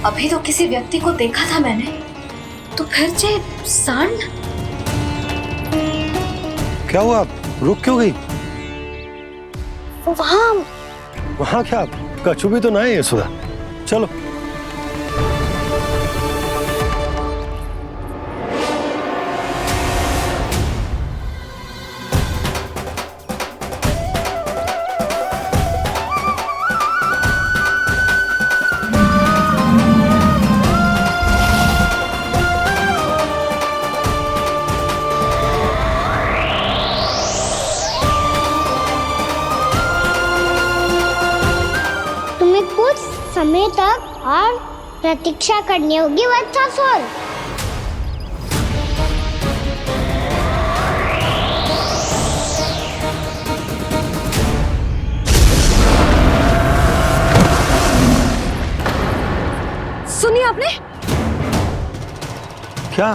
अभी तो किसी व्यक्ति को देखा था मैंने, तो फिर जे सांड। क्या हुआ, रुक क्यों गई? वहां क्या, कछु भी तो ना है यशोदा। चलो। समय तक और प्रतीक्षा करनी होगी वत्सासुर। सुनिए आपने क्या?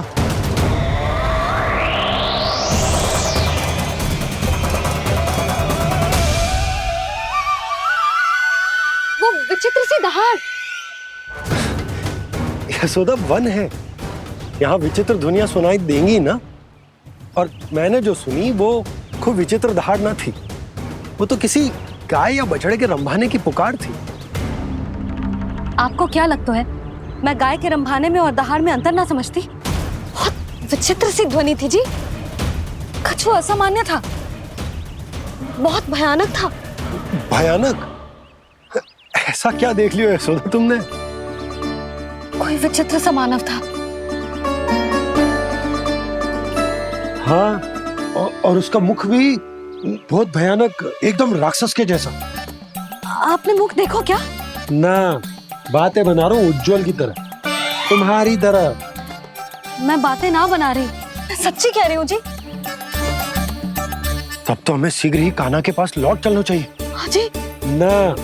वो विचित्र सी दहाड़। यशोदा, वन है, यहाँ विचित्र ध्वनियां सुनाई देंगी ना। और मैंने जो सुनी वो खूब विचित्र दहाड़ ना थी, वो तो किसी गाय या बछड़े के रंभाने की पुकार थी। आपको क्या लगता है मैं गाय के रंभाने में और दहाड़ में अंतर ना समझती? बहुत विचित्र सी ध्वनि थी जी, कछु असामान्य था, बहुत भयानक था। भयानक? ऐसा क्या देख लियो यशोदा तुमने? कोई विचित्र सा मानव था। हाँ, और उसका मुख भी बहुत भयानक, एकदम राक्षस के जैसा। आपने मुख देखो क्या? ना, बातें बना रहा हूँ उज्जवल की तरह, तुम्हारी तरह। मैं बातें ना बना रही, मैं सच्ची कह रही हूँ जी। तब तो हमें शीघ्र ही कान्हा के पास लौट चलना चाहिए। हाँ जी। ना,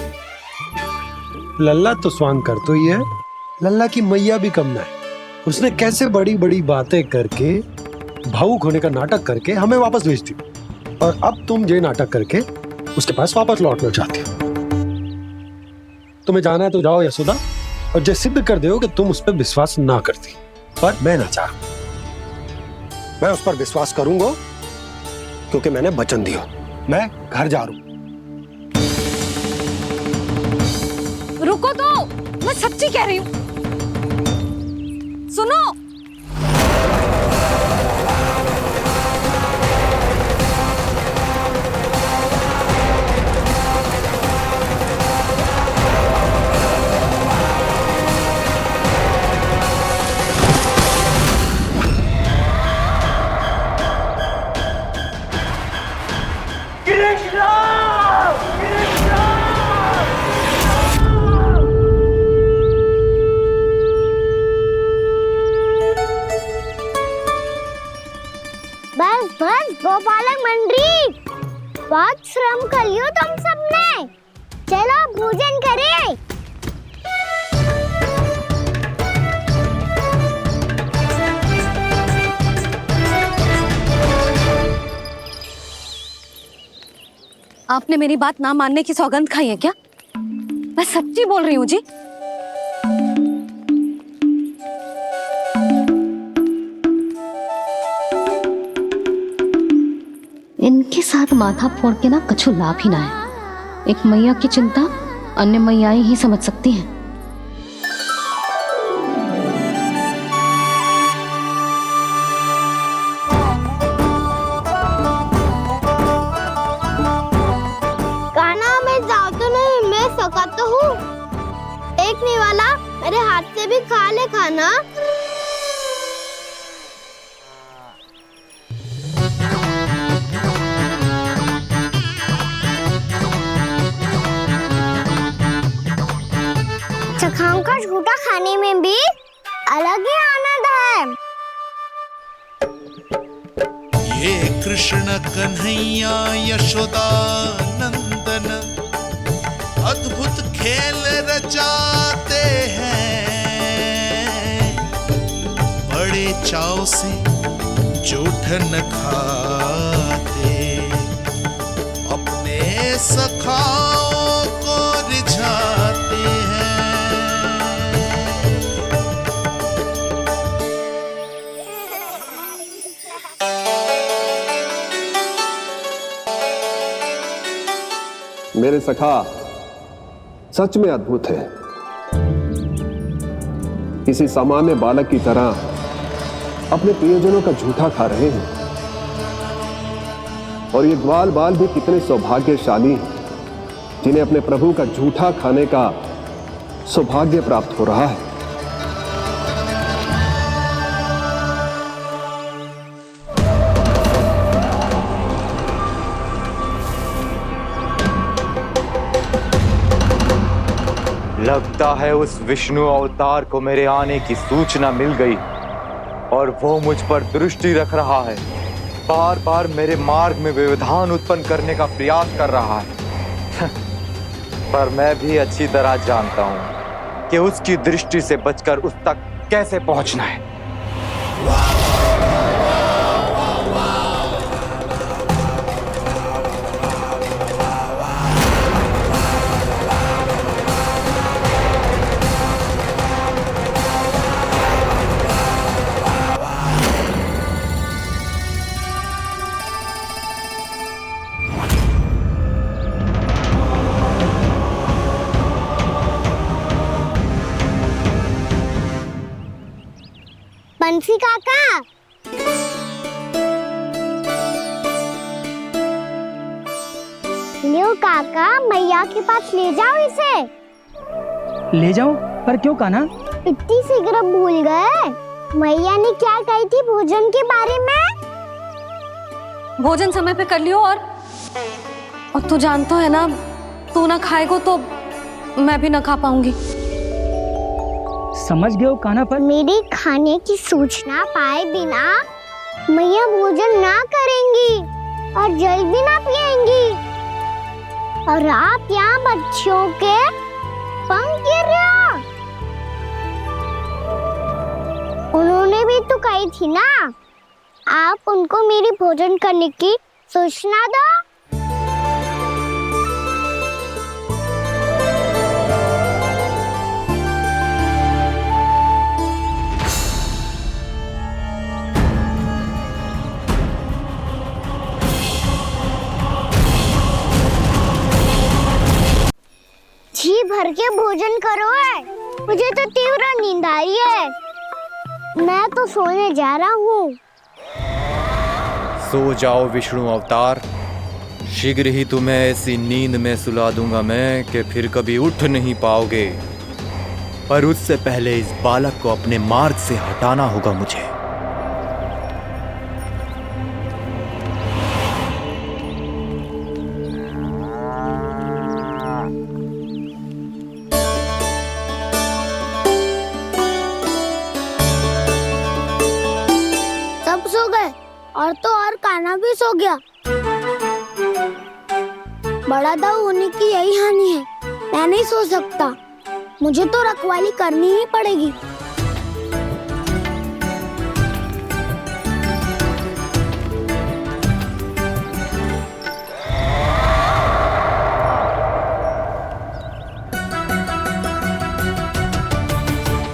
लल्ला तो स्वांग कर तो ही है, लल्ला की मैया भी कम ना है। उसने कैसे बड़ी बड़ी बातें करके, भावुक होने का नाटक करके हमें वापस भेज दी, और अब तुम ये नाटक करके उसके पास वापस लौटना चाहती हो। तुम्हें जाना है तो जाओ यशोदा, और जो सिद्ध कर दो कि तुम उस पर विश्वास ना करती। पर मैं ना चाह, मैं उस पर विश्वास करूंगा क्योंकि मैंने वचन दिया। मैं घर जा रहा हूं। रुको तो, मैं सच्ची कह रही हूँ। सुनो, बस बस गोपालक मंडली, बहुत श्रम कर लियो तुम सबने। चलो भोजन करें। आपने मेरी बात ना मानने की सौगंध खाई है क्या? मैं सच्ची बोल रही हूँ जी। इनके साथ माथा फोड़ के ना कछु लाभ ही ना है। एक मैया की चिंता अन्य मैयाएं ही समझ सकती हैं। कान्हा, मैं जाऊँ तो नहीं, मैं सका तो हूँ। देखने वाला मेरे हाथ से भी खा ले खाना। चखाओं का झूठा खाने में भी अलग ही आनंद है। ये कृष्ण कन्हैया यशोदा नंदन अद्भुत खेल रचाते हैं, बड़े चाव से जूठ न खाते, अपने सखाओं को रिझाते हैं। मेरे सखा सच में अद्भुत है। किसी सामान्य बालक की तरह अपने प्रियजनों का झूठा खा रहे हैं। और ये ग्वाल बाल भी कितने सौभाग्यशाली हैं जिन्हें अपने प्रभु का झूठा खाने का सौभाग्य प्राप्त हो रहा है। लगता है उस विष्णु अवतार को मेरे आने की सूचना मिल गई और वो मुझ पर दृष्टि रख रहा है। बार बार मेरे मार्ग में व्यवधान उत्पन्न करने का प्रयास कर रहा है। पर मैं भी अच्छी तरह जानता हूं कि उसकी दृष्टि से बचकर उस तक कैसे पहुंचना है। बंसी काका, लियो काका, मैया के पास ले जाओ इसे। ले जाओ? पर क्यों कान्हा? इतनी शीघ्र भूल गए? मैया ने क्या कही थी भोजन के बारे में? भोजन समय पे कर लियो। और तू जानता है ना, तू ना खाएगा तो मैं भी ना खा पाऊंगी। समझ गए हो कान्हा? पर मेरे खाने की सूचना पाए बिना मैया भोजन ना करेंगी और जल भी ना पिएंगी। और आप यहाँ बच्चों के पंख गिर रहे हो। उन्होंने भी तो कही थी ना, आप उनको मेरी भोजन करने की सूचना दो। जी भर के भोजन करो है, मुझे तो तीव्र नींद आई है। मैं तो सोने जा रहा हूँ। सो जाओ विष्णु अवतार, शीघ्र ही तुम्हें ऐसी नींद में सुला दूंगा मैं कि फिर कभी उठ नहीं पाओगे। पर उससे पहले इस बालक को अपने मार्ग से हटाना होगा मुझे। सब सो गए और तो और कान्हा भी सो गया। बड़ा दाऊ होने की यही हानि है। मैं नहीं सो सकता, मुझे तो रखवाली करनी ही पड़ेगी।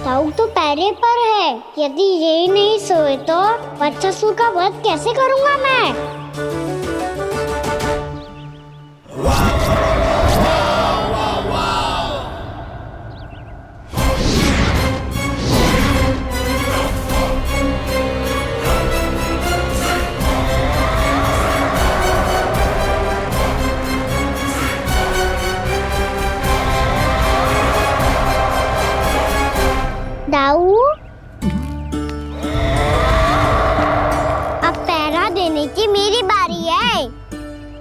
दाऊ तो पैरे पर है। यदि यही नहीं सोए तो बच्चासुर का वध कैसे करूंगा मैं? दाऊ, अब पहरा देने की मेरी बारी है।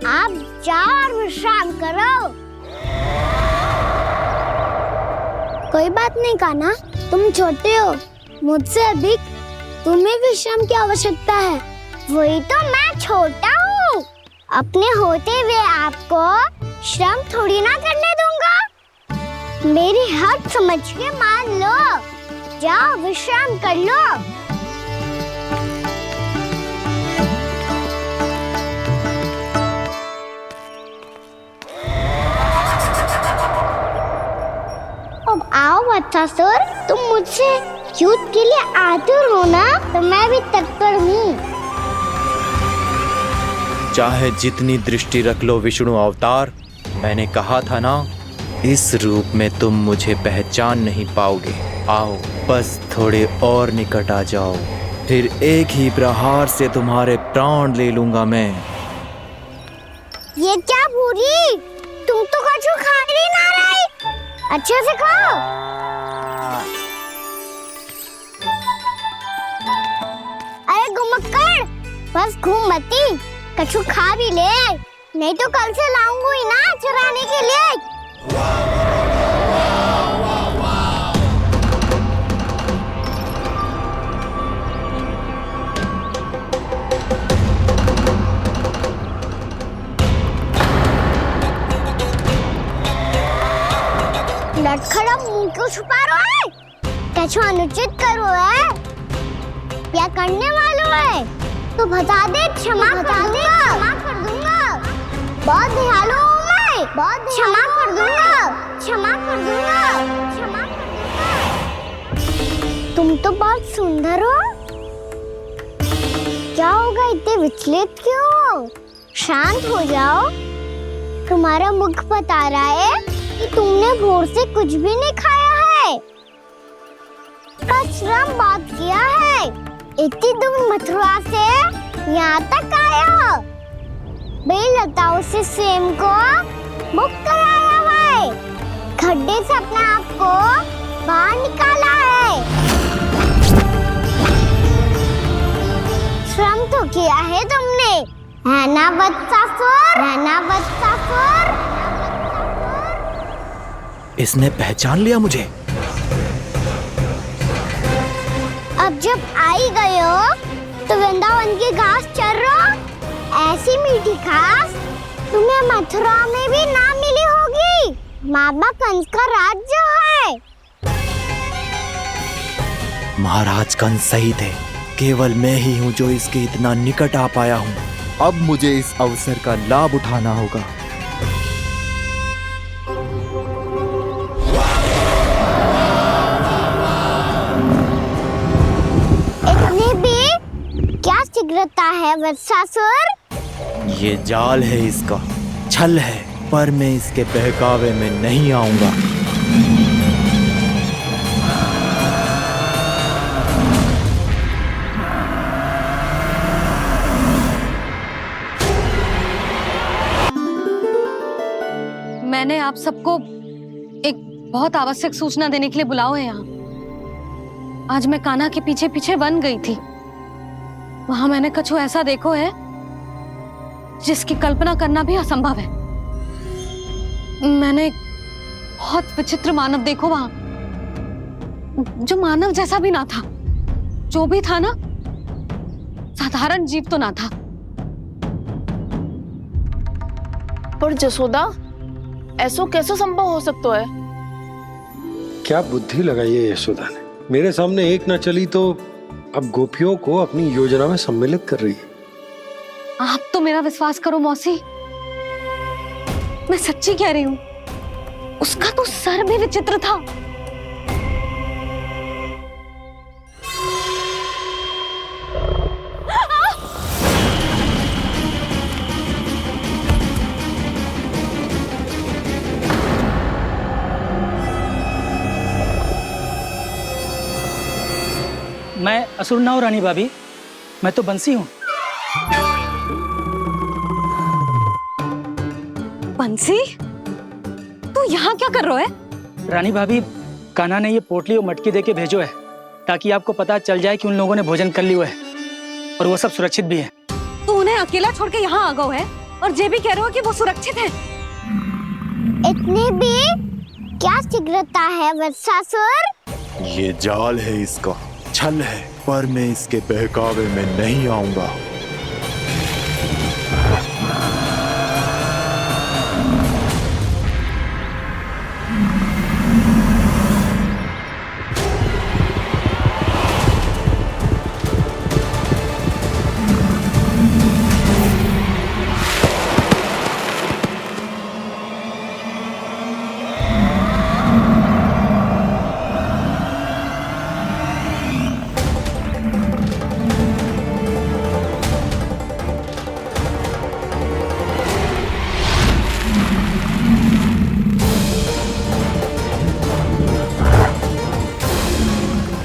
आप जाओ और विश्राम करो। कोई बात नहीं कान्हा, तुम छोटे हो, मुझसे अधिक तुम्हें विश्राम की आवश्यकता है। वही तो, मैं छोटा हूँ, अपने होते हुए आपको श्रम थोड़ी ना करने दूंगा। मेरी हद समझ के मान लो। जाओ विश्राम कर लो। अब आओ बच्चासुर, तुम मुझसे युद्ध के लिए आतुर हो ना, तो मैं भी तत्पर हूँ। चाहे जितनी दृष्टि रख लो विष्णु अवतार, मैंने कहा था ना, इस रूप में तुम मुझे पहचान नहीं पाओगे। आओ बस थोड़े और निकट आ जाओ, फिर एक ही प्रहार से तुम्हारे प्राण ले लूंगा मैं। ये क्या भूरी, तुम तो कछु खा ही ना रही, अच्छे से खाओ। अरे घुमक्कड़, बस घूम मती, कछु खा भी ले, नहीं तो कल से लाऊंगी ही ना चुराने के लिए। लटखड़ा मुंह क्यों छुपा रहा है? कछु अनुचित करो है या करने वालों है तो बता दे, क्षमा कर दूंगा। बहुत दयालु हूँ मैं, बहुत क्षमा कर दूंगा। तुम तो बहुत सुंदर हो, क्या होगा, इतने विचलित क्यों हो? शांत हो जाओ, तुम्हारा मुख बता रहा है कि तुमने भोर से कुछ भी नहीं खाया है, बस श्रम बात किया है। इतनी दूर मथुरा से यहाँ तक आया हो, बेलताओं से स्वयं को मुक्त कराया हुआ है, खड्डे से अपने आप को बाहर निकाला है। श्रम तो किया है तुमने, है ना वत्सासुर? इसने पहचान लिया मुझे। अब जब आई गए हो तो वृंदावन की घास चर रहो, ऐसी मीठी घास तुम्हें मथुरा में भी ना मिली होगी। मामा कंस का राज जो है। महाराज कंस सही थे, केवल मैं ही हूँ जो इसके इतना निकट आ पाया हूँ। अब मुझे इस अवसर का लाभ उठाना होगा। इतने भी क्या शीघ्रता है वत्सासुर? ये जाल है इसका, छल है, पर मैं इसके बहकावे में नहीं आऊंगा। मैंने आप सबको एक बहुत आवश्यक सूचना देने के लिए बुलाओ है यहाँ। आज मैं कान्हा के पीछे पीछे वन गई थी, वहां मैंने कछु ऐसा देखो है जिसकी कल्पना करना भी असंभव है। मैंने बहुत विचित्र मानव देखो वहां, जो मानव जैसा भी ना था, जो भी था ना साधारण जीव तो ना था। पर जसोदा, ऐसो कैसे संभव हो सकता है? क्या बुद्धि लगाई है यशोदा ने, मेरे सामने एक ना चली तो अब गोपियों को अपनी योजना में सम्मिलित कर रही है। आप तो मेरा विश्वास करो मौसी, मैं सच्ची कह रही हूं, उसका तो सर भी विचित्र था। मैं असुर ना हूँ रानी भाभी, मैं तो बंसी हूँ। बंसी, तू यहाँ क्या कर रहा है? रानी भाभी, कान्हा ने ये पोटली और मटकी देके भेजो है ताकि आपको पता चल जाए कि उन लोगों ने भोजन कर लिया है और वो सब सुरक्षित भी है। तू उन्हें अकेला छोड़ के यहाँ आ गया है और ये भी कह रहे हो कि वो सुरक्षित है। इतने भी क्या शीघ्रता है वत्सासुर? ये जाल है इसका, छल है, पर मैं इसके बहकावे में नहीं आऊंगा।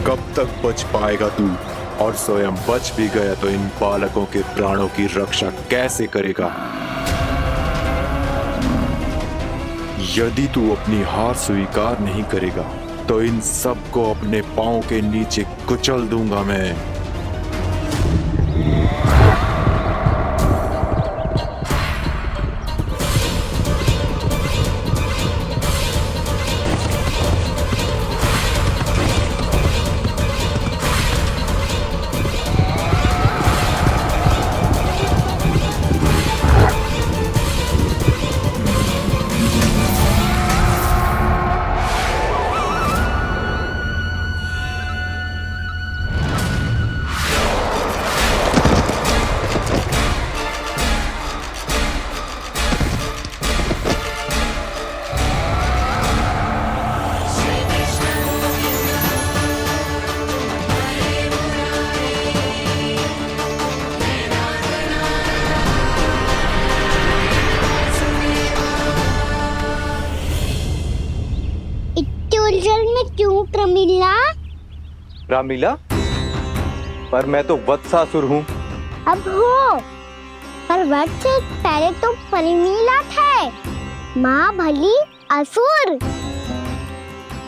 कब तक बच पाएगा तू? और स्वयं बच भी गया तो इन बालकों के प्राणों की रक्षा कैसे करेगा? यदि तू अपनी हार स्वीकार नहीं करेगा तो इन सबको अपने पांव के नीचे कुचल दूंगा मैं। उलझन में क्यों प्रमिला? रामीला, पर मैं तो वत्सासुर हूँ। अब हो, पर वत्स से पहले तो प्रमिला थे, माँ भली असुर।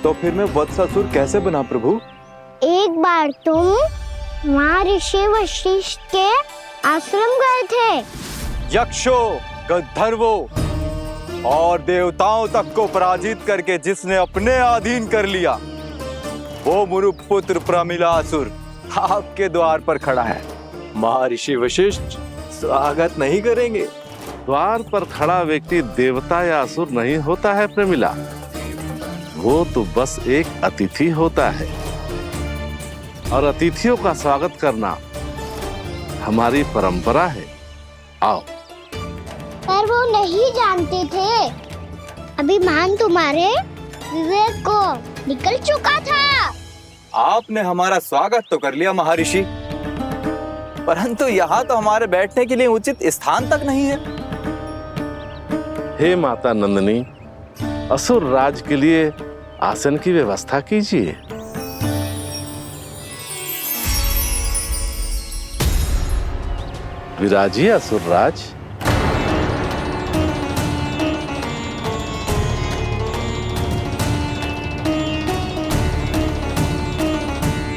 तो फिर मैं वत्सासुर कैसे बना प्रभु? एक बार तुम वहाँ ऋषि वशिष्ठ के आश्रम गए थे। यक्षों, गंधर्वों और देवताओं तक को पराजित करके जिसने अपने अधीन कर लिया, वो मुरुपुत्र प्रमिलासुर आपके द्वार पर खड़ा है। महर्षि वशिष्ठ स्वागत नहीं करेंगे? द्वार पर खड़ा व्यक्ति देवता या असुर नहीं होता है प्रमिला, वो तो बस एक अतिथि होता है और अतिथियों का स्वागत करना हमारी परंपरा है। आओ। पर वो नहीं जानते थे, अभिमान तुम्हारे विवेक को निकल चुका था। आपने हमारा स्वागत तो कर लिया महर्षि, परंतु यहाँ तो हमारे बैठने के लिए उचित स्थान तक नहीं है। हे माता नंदिनी, असुर राज के लिए आसन की व्यवस्था कीजिए। विराजिए असुर राज।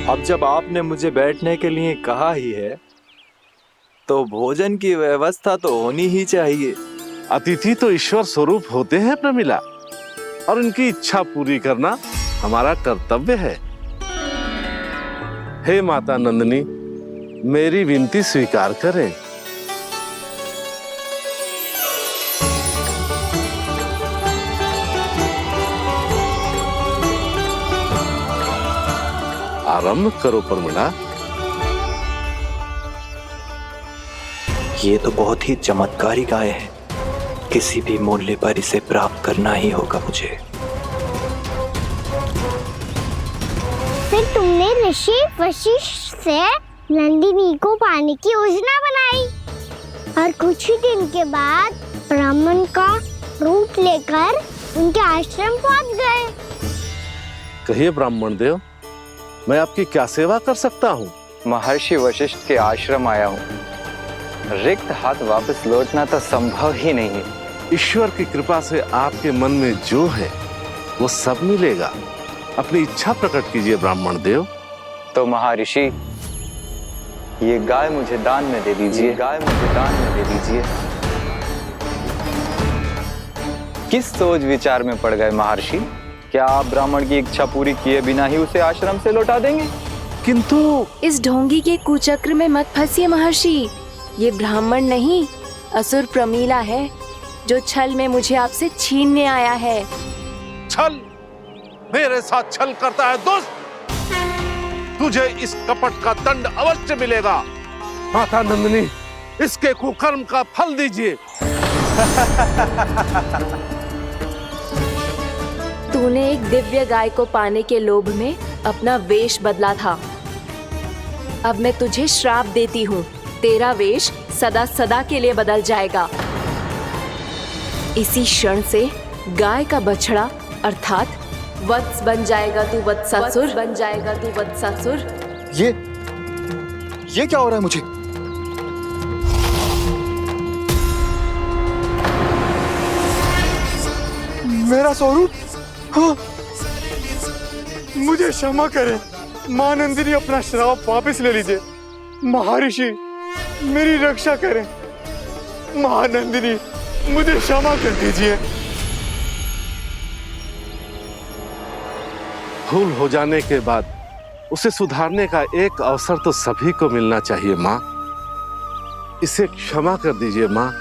अब जब आपने मुझे बैठने के लिए कहा ही है, तो भोजन की व्यवस्था तो होनी ही चाहिए। अतिथि तो ईश्वर स्वरूप होते हैं प्रमिला, और उनकी इच्छा पूरी करना हमारा कर्तव्य है। हे माता नंदिनी, मेरी विनती स्वीकार करें। आरंभ करो प्रमिला। ये तो बहुत ही चमत्कारी गाय है, किसी भी मूल्य पर इसे प्राप्त करना ही होगा मुझे। फिर तुमने ऋषि वशिष्ठ से नंदिनी को पाने की योजना बनाई और कुछ ही दिन के बाद ब्राह्मण का रूप लेकर उनके आश्रम पहुंच गए। कहिए ब्राह्मण देव, मैं आपकी क्या सेवा कर सकता हूँ? महर्षि वशिष्ठ के आश्रम आया हूँ। रिक्त हाथ वापस लौटना तो संभव ही नहीं है। ईश्वर की कृपा से आपके मन में जो है वो सब मिलेगा। अपनी इच्छा प्रकट कीजिए ब्राह्मण देव। तो महर्षि, ये गाय मुझे दान में दे दीजिए। गाय मुझे दान में दे दीजिए। किस सोच विचार में पड़ गए महर्षि? क्या आप ब्राह्मण की इच्छा पूरी किए बिना ही उसे आश्रम से लौटा देंगे? किंतु इस ढोंगी के कुचक्र में मत फंसिए महर्षि। ये ब्राह्मण नहीं, असुर प्रमिला है, जो छल में मुझे आपसे छीनने आया है। छल? मेरे साथ छल करता है दुष्ट? तुझे इस कपट का दंड अवश्य मिलेगा। माता नंदिनी, इसके कुकर्म का फल दीजिए। तूने एक दिव्य गाय को पाने के लोभ में अपना वेश बदला था। अब मैं तुझे श्राप देती हूँ, तेरा वेश सदा सदा के लिए बदल जाएगा। इसी क्षण से गाय का बछड़ा अर्थात वत्स बन जाएगा तू वत्सासुर, बन जाएगा तू वत्सासुर। ये क्या हो रहा है मुझे? मेरा स्वरूप? हाँ। मुझे क्षमा करें मां नंदिनी, अपना श्राप वापस ले लीजिए। महर्षि मेरी रक्षा करें। महानंदिनी मुझे क्षमा कर दीजिए। भूल हो जाने के बाद उसे सुधारने का एक अवसर तो सभी को मिलना चाहिए माँ। इसे क्षमा कर दीजिए माँ,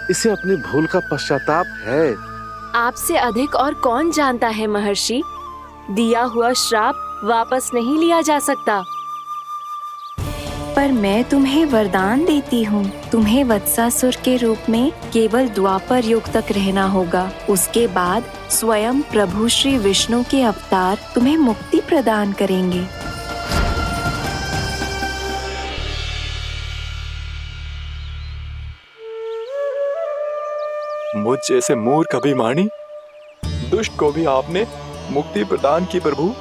इसे अपनी भूल का पश्चाताप है। आपसे अधिक और कौन जानता है महर्षि, दिया हुआ श्राप वापस नहीं लिया जा सकता। पर मैं तुम्हें वरदान देती हूँ, तुम्हें वत्सासुर के रूप में केवल द्वापर युग तक रहना होगा। उसके बाद स्वयं प्रभु श्री विष्णु के अवतार तुम्हें मुक्ति प्रदान करेंगे। मुझ जैसे मूर्ख अभिमानी दुष्ट को भी आपने मुक्ति प्रदान की प्रभु।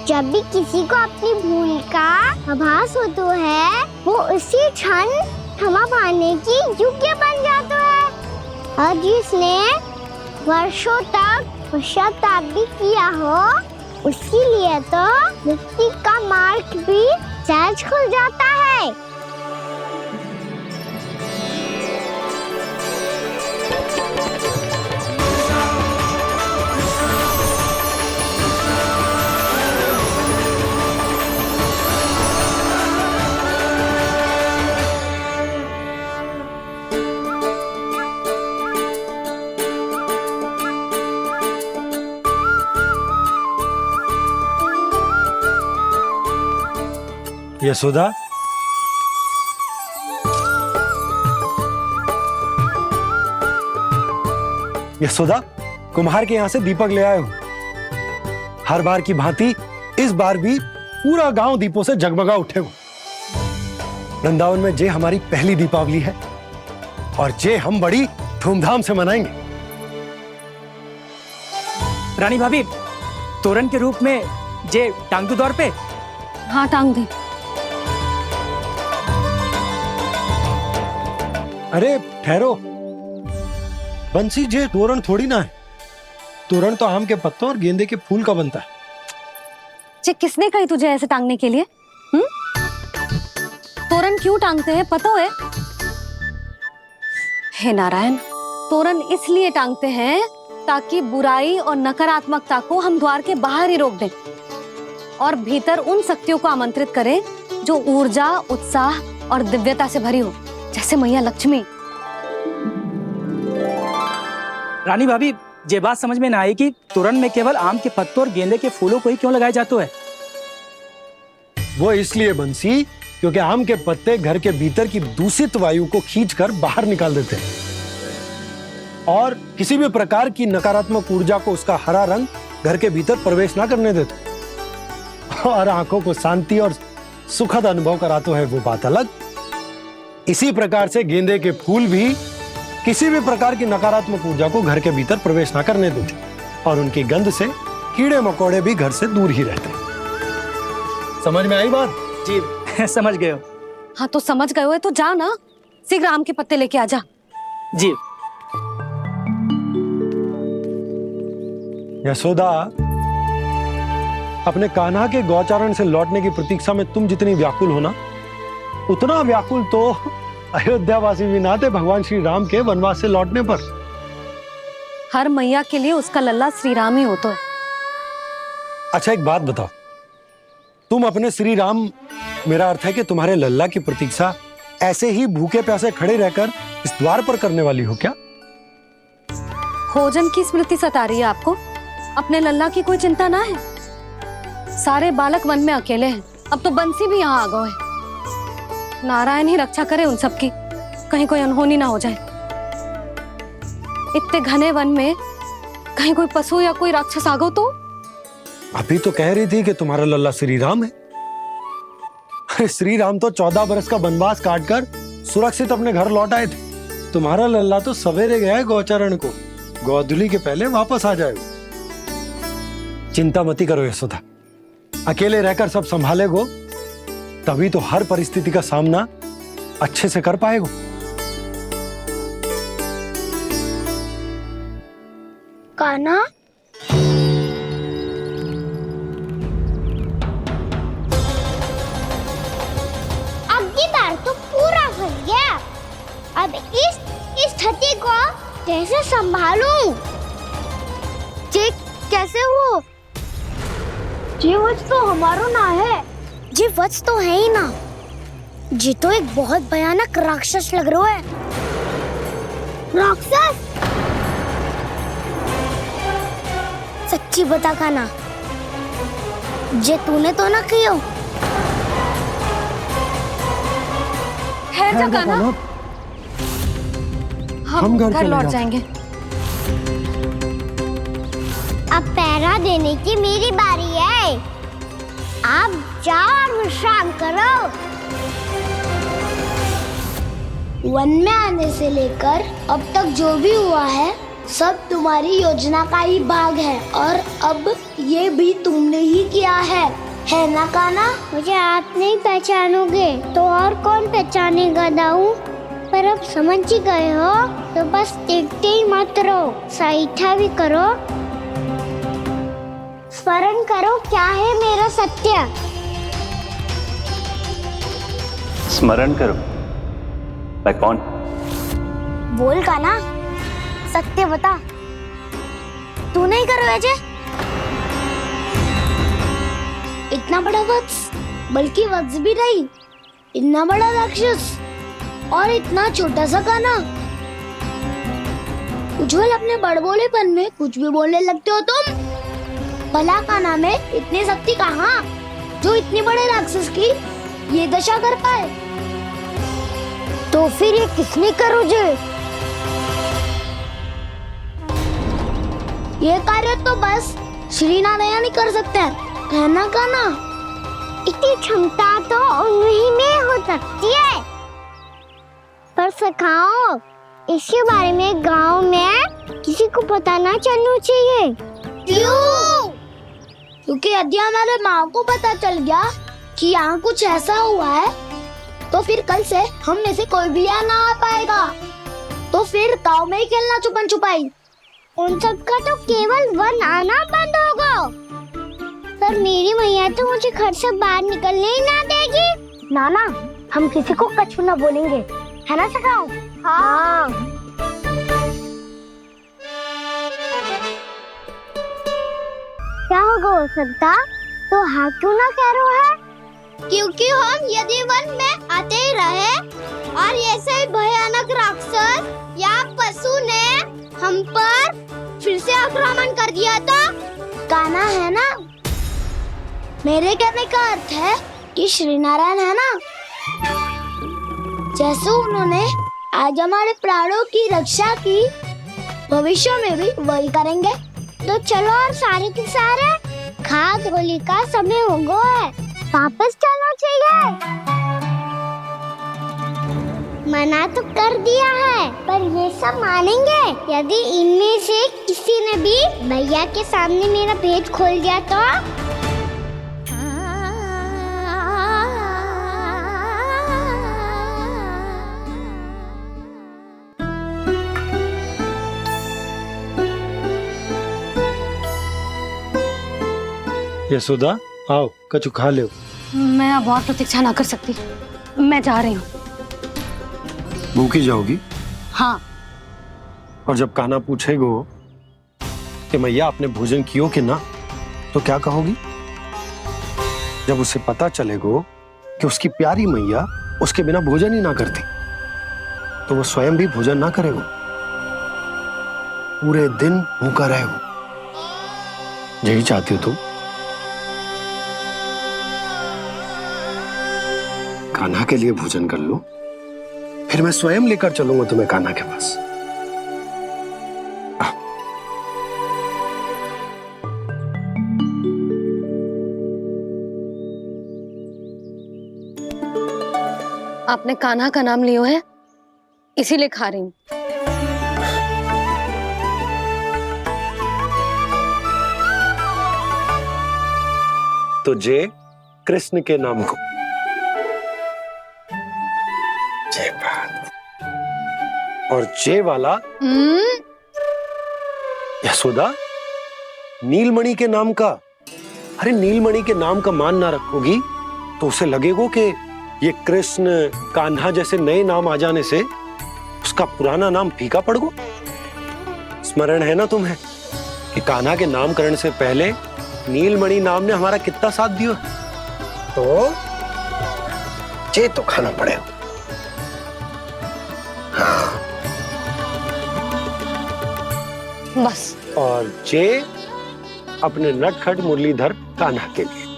जब भी किसी को अपनी भूल का आभास होता है, वो उसी क्षण क्षमा पाने की योग्य बन जाता है। और जिसने वर्षों तक पश्चाताप भी किया हो, उसके लिए तो मुक्ति का मार्ग भी सहज खुल जाता है। यशोदा, यशोदा, कुम्हार के यहाँ से दीपक ले आए हो। हर बार की भांति इस बार भी पूरा गांव दीपों से जगमगा उठे हो। वृंदावन में जे हमारी पहली दीपावली है और जे हम बड़ी धूमधाम से मनाएंगे। रानी भाभी, तोरण के रूप में जे टांग दो दौर पे। हाँ, टांग दे। अरे ठहरो, बंसी, जे तोरण थोड़ी ना है। तोरण तो आम के पत्तों और गेंदे के फूल का बनता है। जे किसने कही तुझे ऐसे टांगने के लिए? तोरण क्यों टांगते हैं पता है? हे नारायण, तोरण इसलिए टांगते हैं ताकि बुराई और नकारात्मकता को हम द्वार के बाहर ही रोक दें और भीतर उन शक्तियों को आमंत्रित करें जो ऊर्जा, उत्साह और दिव्यता से भरी हो, जैसे मैया लक्ष्मी। रानी भाभी, ये बात समझ में ना आई कि तोरण में केवल आम के पत्तों और गेंदे के फूलों को ही क्यों लगाया जाता है? वो इसलिए बंसी, क्योंकि आम के पत्ते घर के भीतर की दूषित वायु को खींचकर बाहर निकाल देते हैं और किसी भी प्रकार की नकारात्मक ऊर्जा को उसका हरा रंग घर के भीतर प्रवेश ना करने देते और आंखों को शांति और सुखद अनुभव कराते है, वो बात अलग। इसी प्रकार से गेंदे के फूल भी किसी भी प्रकार की नकारात्मक ऊर्जा को घर के भीतर प्रवेश ना करने देते और उनकी गंध से कीड़े मकोड़े भी घर से दूर ही रहते। समझ में आई बात? जी समझ गए हो। हाँ, तो समझ गए हो तो जा ना, शीघ्र आम के पत्ते लेके आ जा। जी। यशोदा, अपने कान्हा के गौचारण से लौटने की प्रतीक्षा में तुम जितनी व्याकुल हो ना, उतना व्याकुल तो अयोध्यावासी भी ना थे भगवान श्री राम के वनवास से लौटने पर। हर मैया के लिए उसका लल्ला श्री राम ही होता है। अच्छा, एक बात बताओ, तुम अपने श्री राम, मेरा अर्थ है कि तुम्हारे लल्ला की प्रतीक्षा ऐसे ही भूखे प्यासे खड़े रहकर इस द्वार पर करने वाली हो क्या? भोजन की स्मृति सता रही है आपको? अपने लल्ला की कोई चिंता ना है। सारे बालक वन में अकेले हैं, अब तो बंसी भी यहाँ आ गए हैं। नारायण ही रक्षा करे उन सबकी, कहीं कोई अनहोनी ना हो जाए। इतने घने वन में कहीं कोई पशु या कोई राक्षस आ गो तो? अभी तो कह रही थी कि तुम्हारा लल्ला श्री राम है। श्री राम तो 14 बरस का वनवास काटकर सुरक्षित अपने घर लौट आए थे। तुम्हारा लल्ला तो सवेरे गया है गौचरण को, गोधूली के पहले वापस आ जाएगा। चिंता मती करो यशोदा, अकेले रहकर सब संभालेगो तभी तो हर परिस्थिति का सामना अच्छे से कर पाएगो। कान्हा, अब की बार तो पूरा फंस गया। अब इस स्थिति को कैसे संभालूं? जी कैसे हो? जी वत्स तो हमारो ना है। जी वत्स तो है ही ना। जी तो एक बहुत भयानक राक्षस लग रहा है। राक्षस? सच्ची बता कान्हा, जे तूने तो ना कियो? है जा कान्हा, हम घर लौट जाएंगे। अब पहरा देने की मेरी बारी है। आप जाओ और विश्राम करो। वन में आने से लेकर अब तक जो भी हुआ है सब तुम्हारी योजना का ही भाग है, और अब ये भी तुमने ही किया है ना कान्हा? मुझे आप नहीं पहचानोगे तो और कौन पहचानेगा दाऊ? पर अब समझ ही गए हो तो बस देखते ही मत रहो, सईठा भी करो। स्मरण करो क्या है मेरा सत्य। स्मरण करो? मैं कौन? बोल कान्हा, सत्य बता। तू नहीं करो अजय? इतना बड़ा वत्स, बल्कि वत्स भी नहीं, इतना बड़ा राक्षस और इतना छोटा सा कान्हा। उज्जवल अपने बड़बोलेपन में कुछ भी बोलने लगते हो तुम। भला कान्हा में इतनी शक्ति कहाँ जो इतने बड़े राक्षस की ये दशा कर पाए? तो फिर ये किसने करो जे? ये कार्य तो बस श्री नारायण ही कर सकते हैं, है ना कान्हा? इतनी क्षमता तो उन्हीं में हो सकती है। पर सखाओ, इसके बारे में गांव में किसी को पता ना चलना चाहिए। क्यों? क्योंकि यदि हमारे माँ को पता चल गया कि यहाँ कुछ ऐसा हुआ है तो फिर कल से हम में से कोई भी यहाँ ना आ पाएगा। तो फिर गांव में ही खेलना छुपन छुपाई। उन सब का तो केवल वन आना बंद होगा। पर मेरी मैया तो मुझे घर से बाहर निकलने ही ना देगी। नाना, हम किसी को कछु ना बोलेंगे, है ना सखाओ? हाँ। क्या होगा हो सकता? तो हाँ क्यों ना कह रहा है? क्योंकि हम यदि वन में आते ही रहे और ऐसे भयानक राक्षस या पशु ने हम पर फिर से आक्रमण कर दिया तो कान्हा, है ना? मेरे कहने का अर्थ है कि श्री नारायण है ना, जैसे उन्होंने आज हमारे प्राणों की रक्षा की, भविष्य में भी वही करेंगे। तो चलो और सारे के सारे खाद होली का समय हो गया है, वापस चलना चाहिए। मना तो कर दिया है, पर ये सब मानेंगे यदि इनमें से किसी ने भी भैया के सामने मेरा पेट खोल दिया तो? यशोदा, आओ कछु खा लो। मैं अब और प्रतीक्षा ना कर सकती, मैं जा रही हूँ। भूखी जाओगी? हाँ। और जब कान्हा पूछेगो कि मैया आपने भोजन कियो कि ना, तो क्या कहोगी? जब उसे पता चलेगो कि उसकी प्यारी मैया उसके बिना भोजन ही ना करती, तो वो स्वयं भी भोजन ना करेगो, पूरे दिन भूखा रहेगो। यही चाहती हो तुम? कान्हा के लिए भोजन कर लो, फिर मैं स्वयं लेकर चलूंगा तुम्हें कान्हा के पास। आपने कान्हा का नाम लियो है, इसीलिए खा रही हूँ। तो जे कृष्ण के नाम को। जे बात। और जे वाला यशोदा नीलमणि के नाम का। अरे नीलमणि के नाम का मान ना रखोगी तो उसे लगेगा कि ये कृष्ण कान्हा जैसे नए नाम आ जाने से उसका पुराना नाम फीका पड़ गो। स्मरण है ना तुम्हें कि कान्हा के नामकरण से पहले नीलमणि नाम ने हमारा कितना साथ दिया। तो जे तो खाना पड़ेगा। हाँ। बस। और जे अपने नटखट मुरलीधर कान्हा के लिए।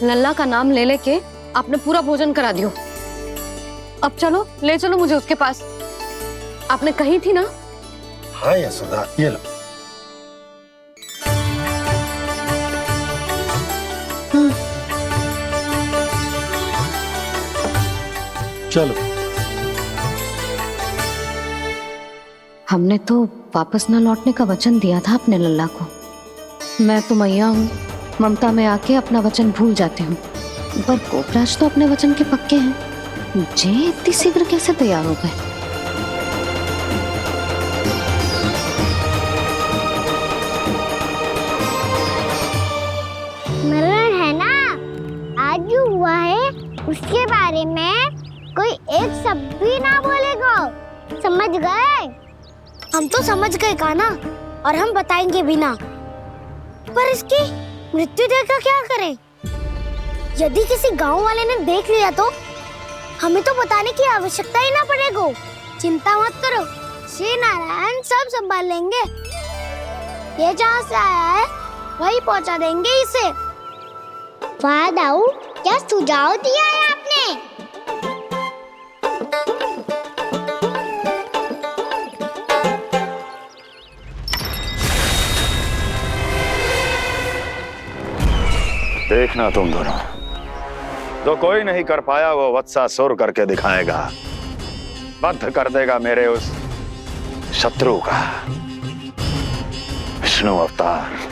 लल्ला का नाम ले लेके आपने पूरा भोजन करा दियो। अब चलो, ले चलो मुझे उसके पास। आपने कही थी ना। हाँ यशोदा, ये लो। चलो। हमने तो वापस न लौटने का वचन दिया था अपने लल्ला को। मैं तो मैया हूँ, ममता में आके अपना वचन भूल जाती हूँ, पर गोपराज तो अपने वचन के पक्के हैं। जे इतनी शीघ्र कैसे तैयार हो गए? स्मरण है ना, आज जो हुआ है उसके बारे में कोई एक शब्द भी ना बोलेगा। समझ गए? हम तो समझ गए कान्हा, और हम बताएंगे भी ना। पर इसकी मृत्यु देखकर क्या करें? यदि किसी गांव वाले ने देख लिया तो हमें तो बताने की आवश्यकता ही ना पड़ेगा। चिंता मत करो, श्री नारायण सब संभाल लेंगे। ये जहाँ से आया है वही पहुँचा देंगे इसे। वाह दाऊ, क्या सुझाव दिया है आपने। देखना तुम दोनों, जो कोई नहीं कर पाया वो वत्सासुर करके दिखाएगा। बंध कर देगा मेरे उस शत्रु का विष्णु अवतार।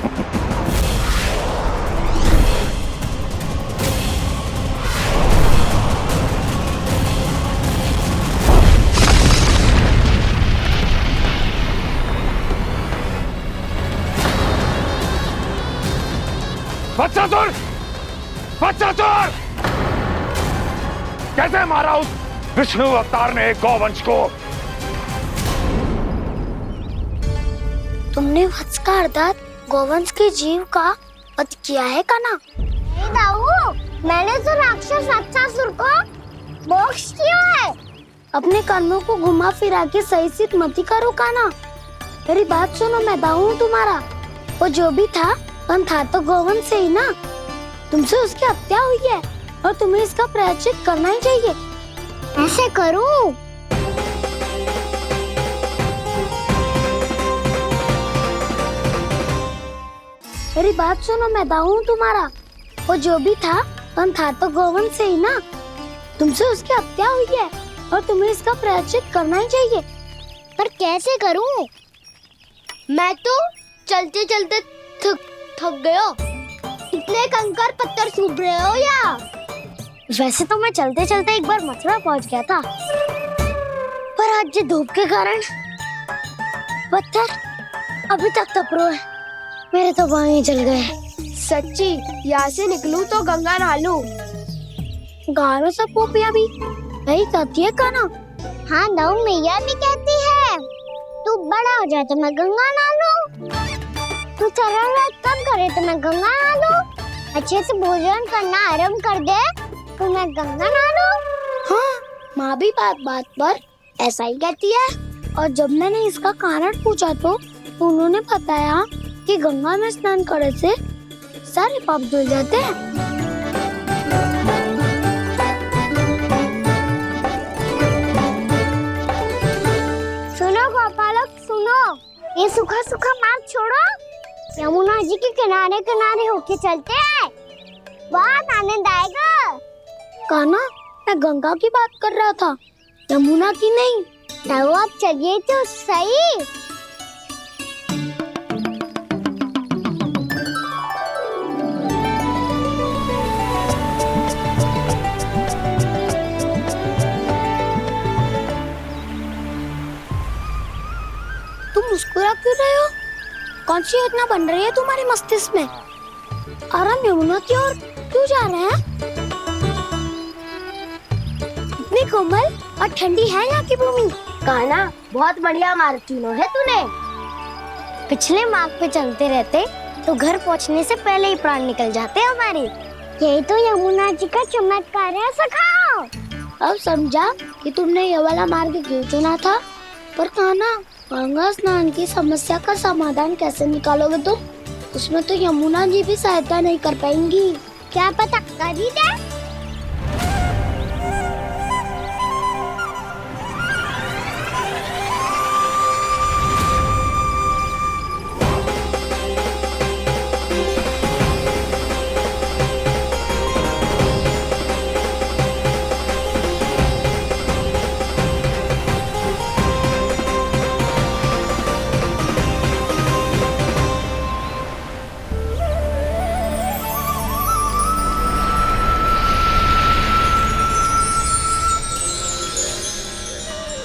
वत्सासुर! वत्सासुर! कैसे मारा उस विष्णु अवतार ने गौवंश को? तुमने वत्स का अर्थात गौवंश के जीव का वध किया है कान्हा? नहीं दाऊ, मैंने तो राक्षस वत्सासुर को मोक्ष दिया है। अपने कानों को घुमा फिरा के सही सिद्ध मत करो कान्हा। मेरी बात सुनो, मैं दाऊ हूँ तुम्हारा। वो जो भी था तो गौवंश से ही ना। तुमसे उसकी हत्या हुई है और तुम्हें इसका प्रायश्चित करना ही चाहिए। ऐसे करूं? मेरी बात सुनो, मैं दाऊ हूँ तुम्हारा। वो जो भी था तो गौवंश से ही ना। तुमसे उसकी हत्या हुई है और तुम्हें इसका प्रायश्चित करना ही चाहिए। पर कैसे करूं? मैं तो चलते चलते थक गया। इतने कंकर पत्थर सूख रहे हो या? वैसे तो मैं चलते चलते एक बार मथुरा पहुंच गया था, पर आज ये धूप के कारण पत्थर अभी तक तप रहे हैं। मेरे तो पाँव ही जल गए। सच्ची, यहाँ से निकलूं तो गंगा नहा लूं। गालो सब पोपिया भी यही कहती है कान्हा। हाँ दाऊ, मैया भी कहती है तू बड़ा हो जाए तो मैं गंगा नहा लूं, तू चरण व्रत कम करे तो मैं गंगा नहा लूं, अच्छे से भोजन करना आरंभ कर दे तो मैं गंगा नहा लूं। हाँ, माँ भी बात बात पर ऐसा ही कहती है। और जब मैंने इसका कारण पूछा तो उन्होंने बताया कि गंगा में स्नान करने से सारे पाप धुल जाते हैं। सुनो गोपालक सुनो, ये सूखा सूखा मार्ग छोड़ो, यमुना जी के किनारे किनारे होके चलते हैं, बहुत आनंद आएगा। कान्हा, मैं गंगा की बात कर रहा था, यमुना की नहीं। तो आप चलिए तो सही। कौन सी योजना बन रही है तुम्हारे मस्तिष्क में? और हम यमुना की ओर क्यों जा रहे हैं? इतनी कोमल और ठंडी है यहाँ की भूमि। कान्हा, बहुत बढ़िया मार्ग चुना है तूने। पिछले मार्ग पे चलते रहते तो घर पहुँचने से पहले ही प्राण निकल जाते हमारे। यही तो यमुना जी का चमत्कार है सखा। अब समझा कि तुमने ये वाला मार्ग क्यों चुना था। पर कान्हा, गंगा स्नान की समस्या का समाधान कैसे निकालोगे तुम? उसमें तो यमुना जी भी सहायता नहीं कर पाएंगी। क्या पता कर ही दे।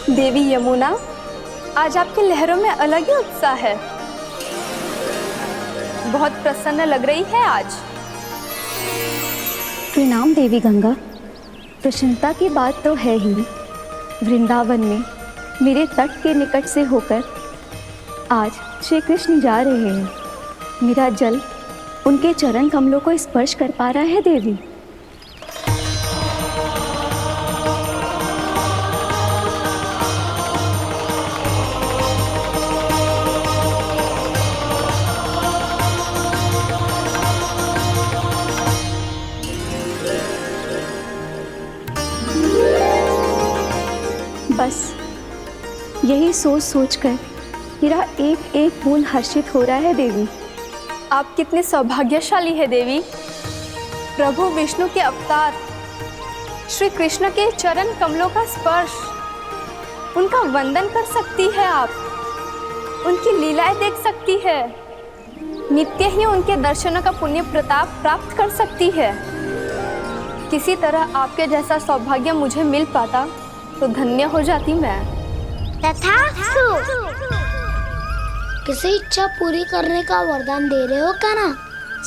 देवी यमुना, आज आपकी लहरों में अलग ही उत्साह है। बहुत प्रसन्न लग रही है आज। प्रणाम देवी गंगा। प्रसन्नता की बात तो है ही। वृंदावन में मेरे तट के निकट से होकर आज श्री कृष्ण जा रहे हैं। मेरा जल उनके चरण कमलों को स्पर्श कर पा रहा है देवी। बस यही सोच सोचकर मेरा एक एक बूंद हर्षित हो रहा है देवी। आप कितने सौभाग्यशाली है देवी। प्रभु विष्णु के अवतार श्री कृष्ण के चरण कमलों का स्पर्श, उनका वंदन कर सकती है आप, उनकी लीलाएं देख सकती है, नित्य ही उनके दर्शनों का पुण्य प्रताप प्राप्त कर सकती है। किसी तरह आपके जैसा सौभाग्य मुझे मिल पाता तो धन्य हो जाती मैं। तथास्तु। किसी इच्छा पूरी करने का वरदान दे रहे हो कान्हा?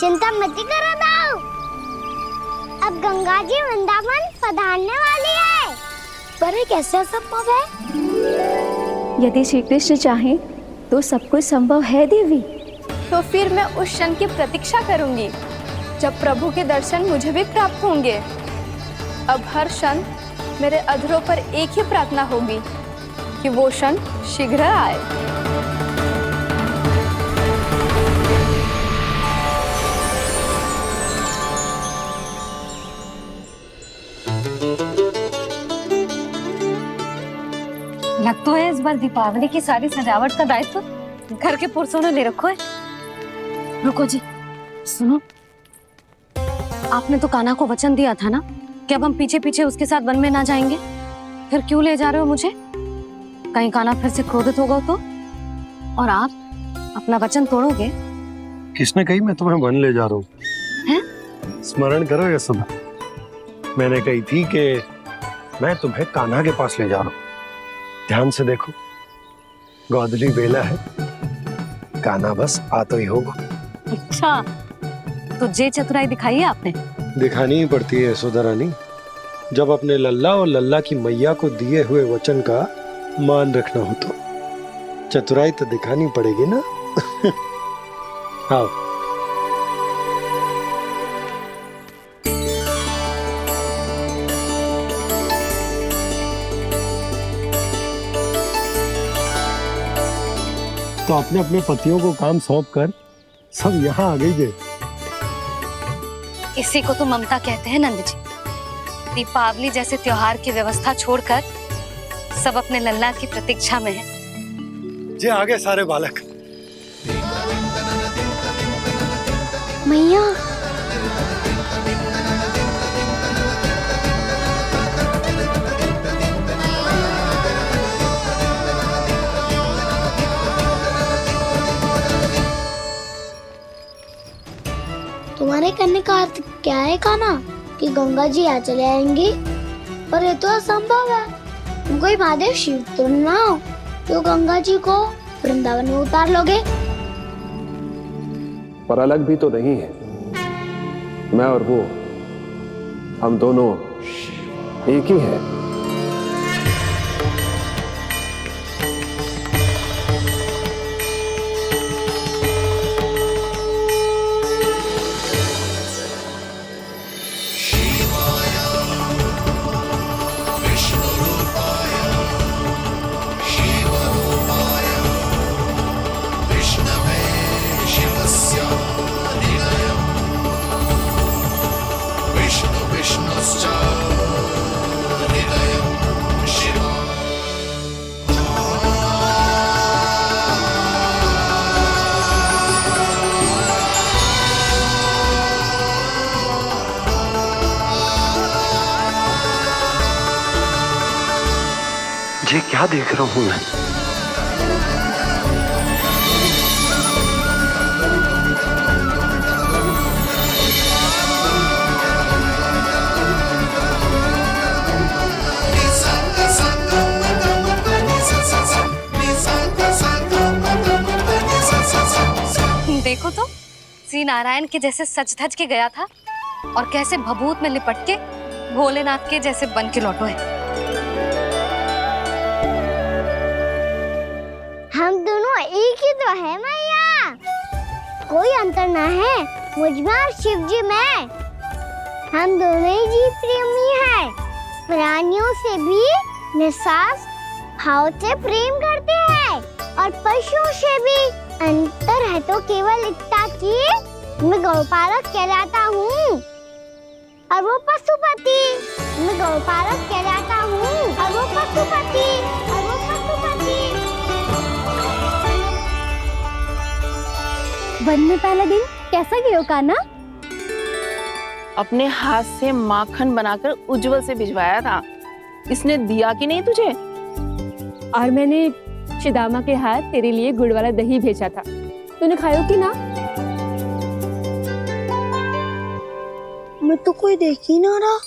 चिंता मत करो दाऊ। अब गंगा जी वृंदावन पधारने वाली है। पर ये कैसे संभव है? यदि श्री कृष्ण चाहे तो सब कुछ संभव है देवी। तो फिर मैं उस क्षण की प्रतीक्षा करूंगी जब प्रभु के दर्शन मुझे भी प्राप्त होंगे। अब हर क्षण मेरे अधरों पर एक ही प्रार्थना होगी कि वो क्षण शीघ्र आए। लग तो है इस बार दीपावली की सारी सजावट का दायित्व घर के पुरुषों ने ले रखो है। रुको जी, सुनो, आपने तो कान्हा को वचन दिया था ना कि अब हम पीछे पीछे उसके साथ वन में ना जाएंगे। फिर क्यों ले जा रहे हो मुझे? कहीं कान्हा फिर से क्रोधित होगा तो? और आप अपना वचन तोड़ोगे? किसने कही मैं तुम्हें वन ले जा रहा हूँ? स्मरण करो ये सब। मैंने कही थी कि मैं तुम्हें कान्हा के पास ले जा रहा हूँ। ध्यान से देखो, गोधली बेला है, कान्हा बस आ तो ही होगा। अच्छा, तो जे चतुराई दिखाई है आपने? दिखानी ही पड़ती है यशोदा रानी। जब अपने लल्ला और लल्ला की मैया को दिए हुए वचन का मान रखना हो तो चतुराई तो दिखानी पड़ेगी ना। हाँ, तो अपने अपने पतियों को काम सौंप कर सब यहाँ आ गई है। इसी को तो ममता कहते हैं नंद जी। दीपावली जैसे त्योहार की व्यवस्था छोड़कर सब अपने लल्ला की प्रतीक्षा में हैं। जे आगे सारे बालक। मैया, तुम्हारे कहने का अर्थ क्या है कान्हा? कि गंगा जी यहाँ चले आएंगी? पर ये तो असंभव है। तुम कोई महादेव शिव तो ना हो जो गंगा जी को वृंदावन में उतार लोगे। पर अलग भी तो नहीं है। मैं और वो, हम दोनों एक ही हैं। ये क्या देख रहा हूं मैं? देखो तो श्री नारायण के जैसे सच धज के गया था और कैसे भभूत में लिपट के भोलेनाथ के जैसे बन के लौटो है। हम दोनों एक ही तो है मैया, कोई अंतर ना है मुझमें और शिव जी में। हम दोनों ही जीव प्रेमी हैं, प्राणियों से भी निस्सास भाव से प्रेम करते हैं और पशुओं से भी। अंतर है तो केवल इतना कि मैं गौपालक कहलाता हूँ और वो पशुपति। मैं गौपालक कहलाता हूँ और वो पशुपति। वन में पहला दिन कैसा गया कान्हा? अपने हाथ से माखन बनाकर उज्जवल से भिजवाया था। इसने दिया कि नहीं तुझे? और मैंने शिदामा के हाथ तेरे लिए गुड़ वाला दही भेजा था, तूने खाया कि ना? मैं तो कोई देख ही ना रहा।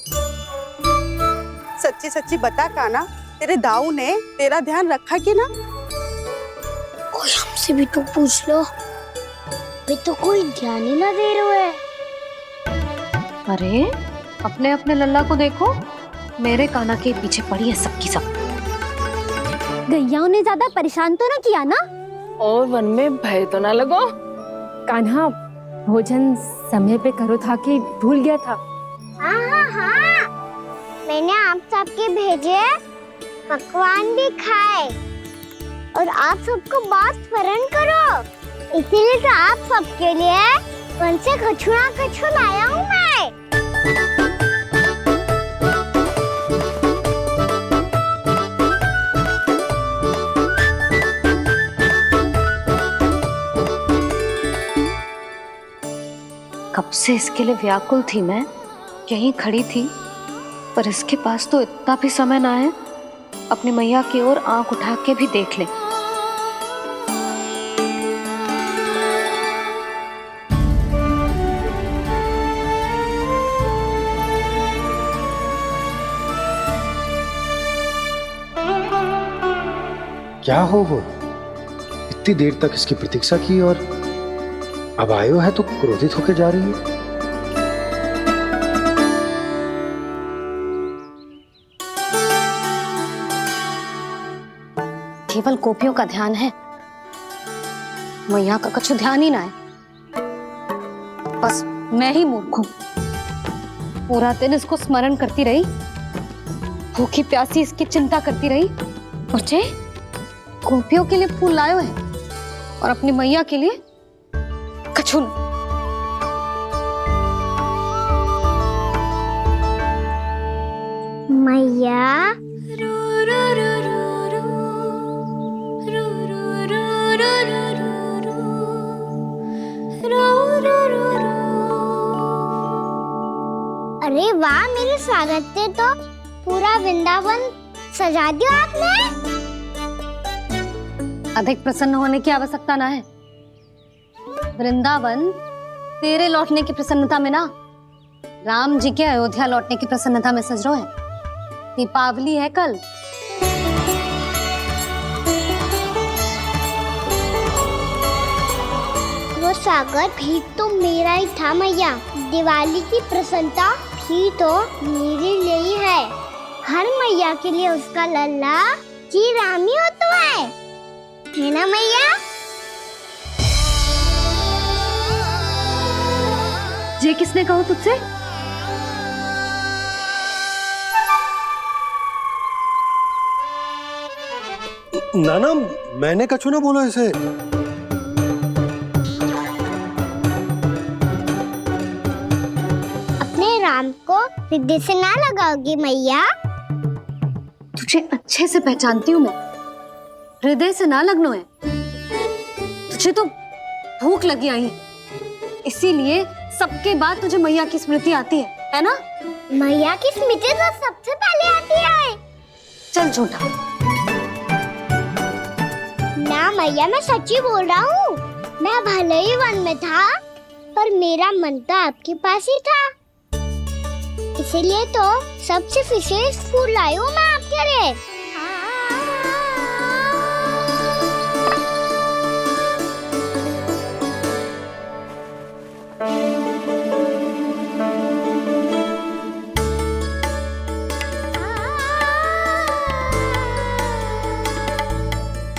सच्ची सच्ची बता कान्हा, तेरे दाऊ ने तेरा ध्यान रखा कि ना? कोई हमसे भी तो पूछ लो, वे तो कोई ध्यान ही ना दे रहे है। अरे अपने अपने लल्ला को देखो, मेरे कान्हा के पीछे पड़ी है सबकी सब। गैयाओं ने ज्यादा परेशान तो ना किया ना? और वन में भय तो ना लगो? कान्हा भोजन समय पे करो था कि भूल गया था? हाँ, मैंने आप सबके भेजे पकवान भी खाए और आप सबको बात स्मरण करो, इसीलिए तो आप सबके लिए वन से कछु ना कछु लाया हूँ मैं। कब से इसके लिए व्याकुल थी मैं, यहीं खड़ी थी, पर इसके पास तो इतना भी समय ना है अपनी मैया की ओर आंख उठा के भी देख ले। क्या हो वो? इतनी देर तक इसकी प्रतीक्षा की और अब आयो है तो क्रोधित होकर जा रही है। केवल गोपियों का ध्यान है, मैया का कछु ध्यान ही ना है। बस मैं ही मूर्ख हूँ, पूरा दिन इसको स्मरण करती रही, भूखी प्यासी इसकी चिंता करती रही, और जे गोपियों के लिए फूल लायो है और अपनी मैया के लिए कछु न। मैया अरे वाह, मेरे स्वागत से तो पूरा वृंदावन सजा दिया आपने। अधिक प्रसन्न होने की आवश्यकता ना है। वृंदावन तेरे लौटने की प्रसन्नता में ना, राम जी के अयोध्या लौटने की प्रसन्नता में सज रहा है। दीपावली है कल। वो सागर भी तो मेरा ही था मैया। दिवाली की प्रसन्नता भी तो मेरे लिए ही है। हर मैया के लिए उसका लल्ला जी रामी होता है ना मैया? ये किसने कहा तुझसे? नाना, मैंने कछु ना बोला इसे। अपने राम को हृदय से ना लगाओगी मैया? तुझे अच्छे से पहचानती हूँ मैं, हृदय से ना लगनो है। तुझे तो भूख लगी आई, इसीलिए सबके बाद तुझे मैया की स्मृति आती है ना? मैया की स्मृति तो सबसे पहले आती है। चल झूठा। ना मैया, मैं सच्ची बोल रहा हूँ। मैं भले ही वन में था, पर मेरा मन तो आपके पास ही था। इसीलिए तो सबसे विशेष फूल लाई हूँ मैं आपके लिए।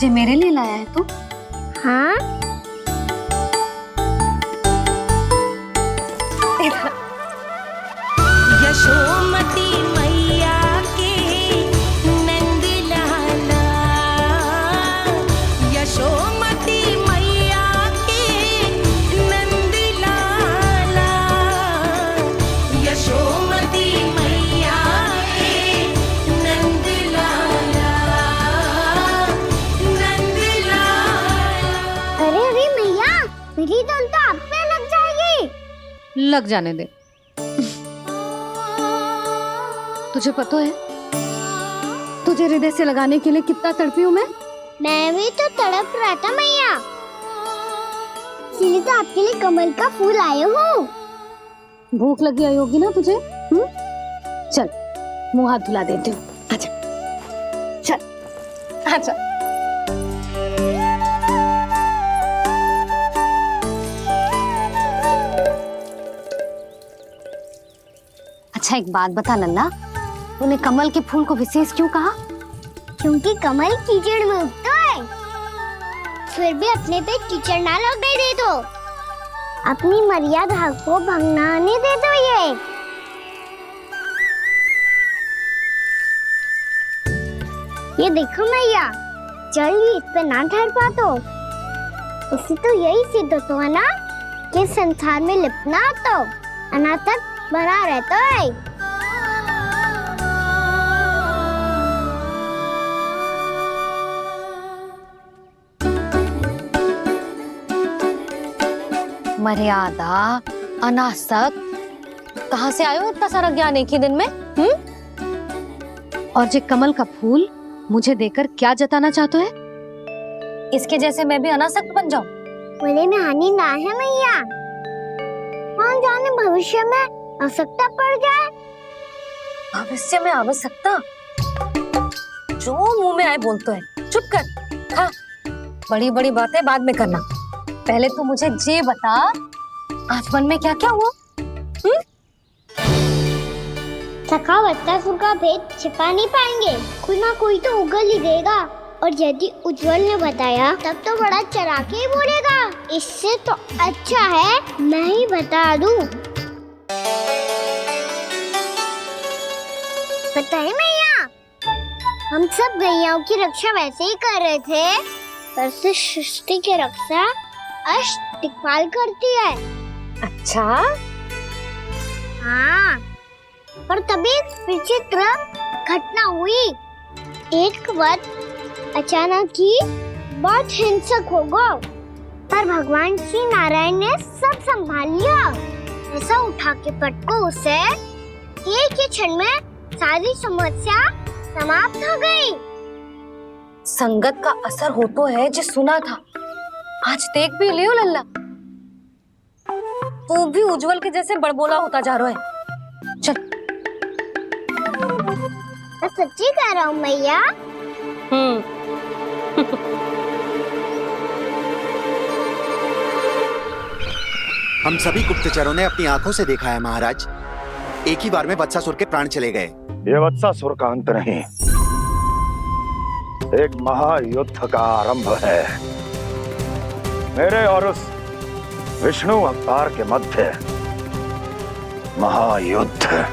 जे मेरे लिए लाया है तू? हाँ। यशोमती मैया के नंद लाला, यशोमती मैया के नंद लाला, यशोमती मैया के नंद लाला, नंद लाला। अरे अरे मैया, मेरी धुन तो आप पे लग जाएगी। लग जाने दे। तुझे पता है तुझे हृदय से लगाने के लिए कितना तड़पी हूँ मैं? मैं भी तो तड़प रहा था मैया, इसीलिए तो आपके लिए कमल का फूल आए हूँ। भूख लगी आई होगी ना तुझे? चल मुंह हाथ धुला देती हूँ। आजा चल आजा। अच्छा एक बात बता लल्ला, तूने कमल के फूल को विशेष क्यों कहा? क्योंकि कमल कीचड़ में उगता है, फिर भी अपने पे कीचड़ ना लगने दे दो। अपनी मर्यादा को भंगना नहीं दे दो। ये देखो मैया, जल भी इस पे ना ठहर पा तो उससे तो यही सिद्ध होता है ना कि संसार में लिपना तो अनाथ तक बना रहता है। मर्यादा, अनासक, कहाँ से आयो इतना सारा ज्ञान एक ही दिन में? और जे कमल का फूल मुझे देकर क्या जताना चाहते है? इसके जैसे मैं भी अनासक्त बन जाऊं? बोले में हानि ना है मैया, कौन जाने भविष्य में आवश्यकता पड़ जाए। भविष्य में आवश्यकता? जो मुंह में आए बोलते हैं। चुप कर। हाँ, बड़ी बड़ी बातें बाद में करना, पहले तू मुझे ये बता आज मन में क्या क्या हुआ? सखा बत्तासुर का भेद छिपा नहीं पाएंगे, कोई ना कोई तो उगल ही देगा। और यदि उज्जवल ने बताया तब तो बड़ा चढ़ा के ही बोलेगा। इससे तो अच्छा है मैं ही बता दूं। पता है मैया, हम सब गैयाओं की रक्षा वैसे ही कर रहे थे, पर से सृष्टि की रक्षा अष्ट दिक्पाल करती है। अच्छा? हाँ, पर तभी विचित्र घटना हुई। एक वक्त अचानक ही बहुत हिंसक हो गया, पर भगवान श्री नारायण ने सब संभाल लिया। ऐसा उठा के पटको उसे, एक ही क्षण में सारी समस्या समाप्त हो गई। संगत का असर हो तो है जो सुना था, आज देख भी लियो लल्ला, तू भी उज्जवल के जैसे बड़बोला होता जा रहा है। चल। मैं सच्ची कह रहा हूँ मैया। हम सभी गुप्तचरों ने अपनी आंखों से देखा है महाराज, एक ही बार में वत्सासुर के प्राण चले गए। ये वत्सासुर का अंत नहीं, एक महायुद्ध का आरंभ है। मेरे और उस विष्णु अवतार के मध्य महायुद्ध।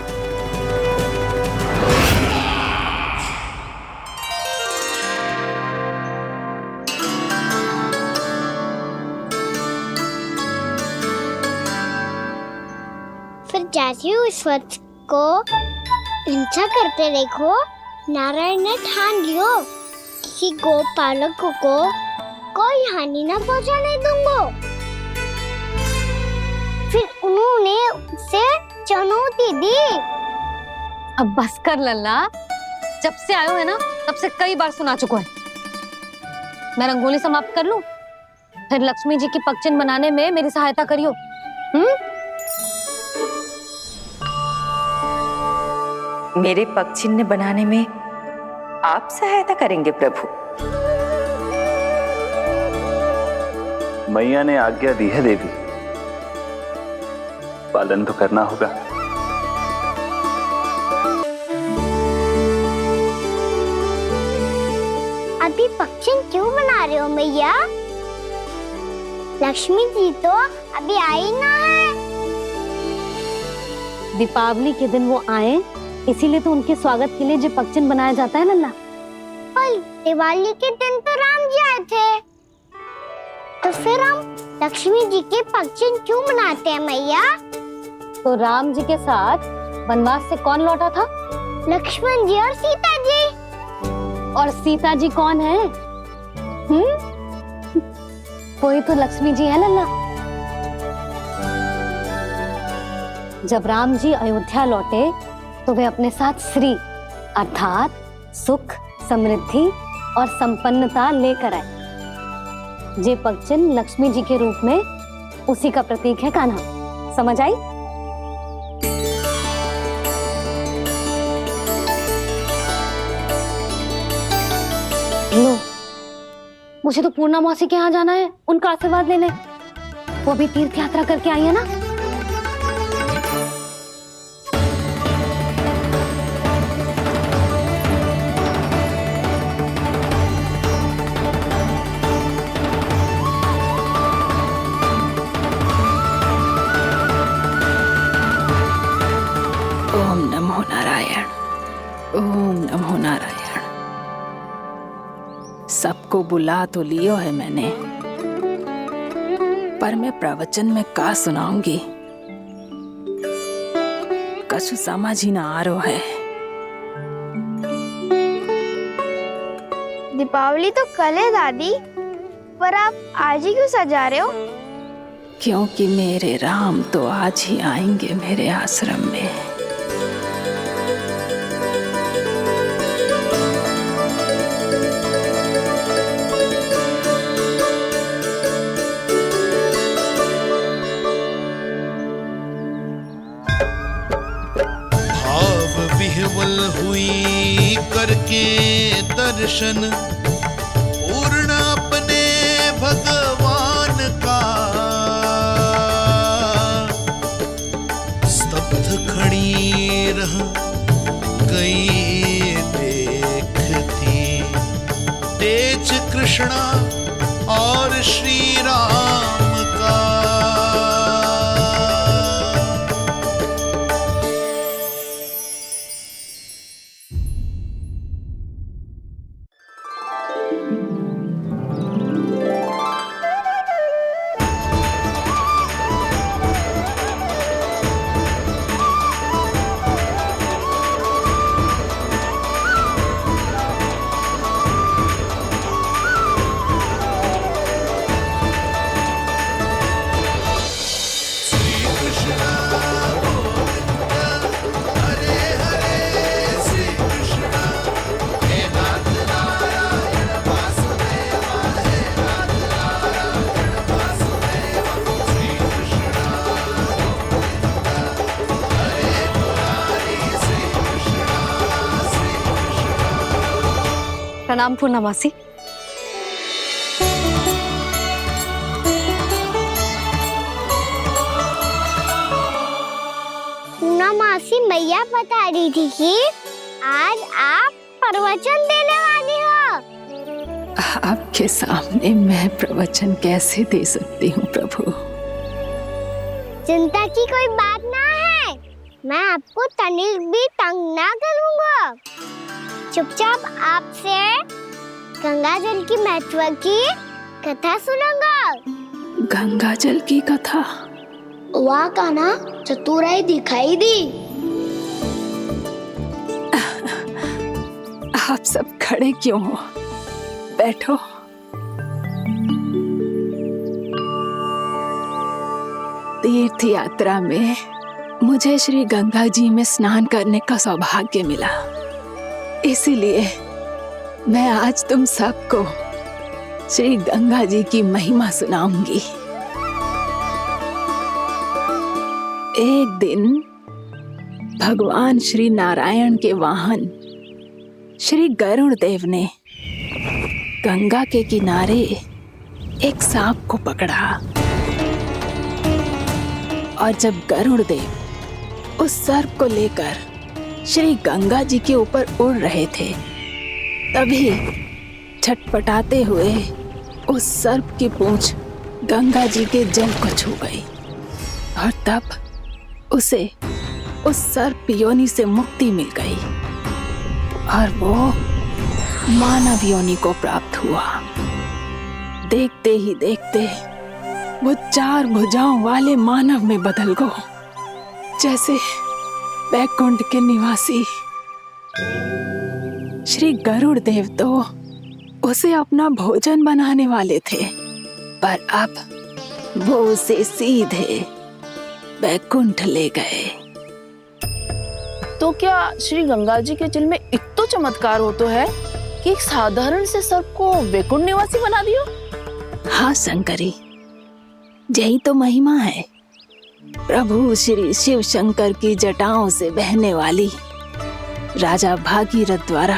फिर जैसे ही उस वत्स को हिंसा करते देखो, नारायण ने ठान लियो किसी गोपालक को कोई हानि न पहुंचाने दूंगा। फिर उन्होंने उसे चुनौती दी। अब बस कर लल्ला, जब से आयो है ना तब से कई बार सुना चुका है। मैं रंगोली समाप्त कर लूं, फिर लक्ष्मी जी की पगचिन बनाने में मेरी सहायता करियो। मेरे पग चिन्ह बनाने में आप सहायता करेंगे प्रभु? मैया ने आज्ञा दी है देवी, पालन तो करना होगा। अभी पक्षी क्यों बना रहे हो मैया? लक्ष्मी जी तो अभी आई ना है। दीपावली के दिन वो आए, इसीलिए तो उनके स्वागत के लिए जो पगचिन बनाया जाता है लल्ला। पर दिवाली के दिन तो राम जी आए थे, तो फिर हम लक्ष्मी जी के पगचिन क्यों बनाते हैं मैया? तो राम जी के साथ वनवास से कौन लौटा था? लक्ष्मण जी और सीता जी। और सीता जी कौन है? वही तो लक्ष्मी जी है लल्ला। जब राम जी अयोध्या लौटे तो वे अपने साथ श्री अर्थात सुख, समृद्धि और संपन्नता लेकर आए। जे पगचिन लक्ष्मी जी के रूप में उसी का प्रतीक है कान्हा। समझ आई? लो, मुझे तो पूर्णा मौसी के यहाँ जाना है उनका आशीर्वाद लेने। वो भी तीर्थ यात्रा करके आई है ना। ओम नमो नारायण, ओम नमो नारायण। सबको बुला तो लियो है मैंने, पर मैं प्रवचन में का सुनाऊंगी, कछु समझ ही ना आ रहा है। दीपावली तो कल है दादी, पर आप आज ही क्यों सजा रहे हो? क्योंकि मेरे राम तो आज ही आएंगे मेरे आश्रम में। विह्वल हुई करके दर्शन, पूर्ण अपने भगवान का, स्तब्ध खड़ी रह गई देखती तेज कृष्णा और श्री राम का। प्रणाम पूर्णा मौसी। मैया बता रही थी कि आज आप प्रवचन देने वाली हो। आपके सामने मैं प्रवचन कैसे दे सकती हूँ प्रभु? चिंता की कोई बात ना है, मैं आपको तनिक भी तंग ना करूँगा। चुपचाप आपसे गंगा जल की महत्व की कथा सुनूंगा। गंगा जल की कथा? वाह कान्हा, चतुराई दिखाई दी। आप सब खड़े क्यों हो? बैठो। तीर्थ यात्रा में मुझे श्री गंगा जी में स्नान करने का सौभाग्य मिला, इसीलिए मैं आज तुम सबको श्री गंगा जी की महिमा सुनाऊंगी। एक दिन भगवान श्री नारायण के वाहन श्री गरुड़ देव ने गंगा के किनारे एक सांप को पकड़ा, और जब गरुड़ देव उस सर्प को लेकर श्री गंगा जी के ऊपर उड़ रहे थे, तभी छटपटाते हुए उस सर्प की पूंछ गंगा जी के जल को छू गई, और तब उसे उस सर्प योनि से मुक्ति मिल गई और वो मानव योनि को प्राप्त हुआ। देखते ही देखते वो 4 भुजाओं वाले मानव में बदल गो, जैसे बैकुंठ के निवासी। श्री गरुड़ देव तो उसे अपना भोजन बनाने वाले थे, पर अब वो उसे सीधे बैकुंठ ले गए। तो क्या श्री गंगा जी के जल में इतना चमत्कार हो तो है कि एक साधारण से सर्प को वैकुंठ निवासी बना दियो? हाँ शंकरी, यही तो महिमा है। प्रभु श्री शिव शंकर की जटाओं से बहने वाली राजा भागीरथ द्वारा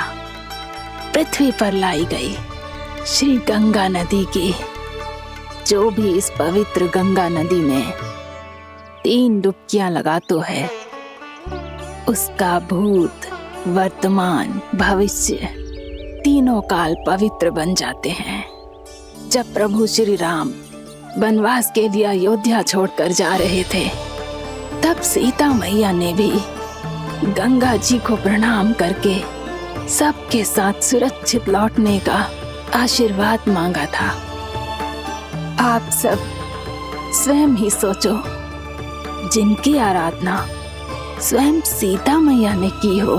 पृथ्वी पर लाई गई श्री गंगा नदी की, जो भी इस पवित्र गंगा नदी में 3 डुबकियां लगातो है, उसका भूत, वर्तमान, भविष्य तीनों काल पवित्र बन जाते हैं। जब प्रभु श्री राम वनवास के लिए अयोध्या छोड़कर जा रहे थे, तब सीता मैया ने भी गंगा जी को प्रणाम करके सबके साथ सुरक्षित लौटने का आशीर्वाद मांगा था। आप सब स्वयं ही सोचो, जिनकी आराधना स्वयं सीता मैया ने की हो,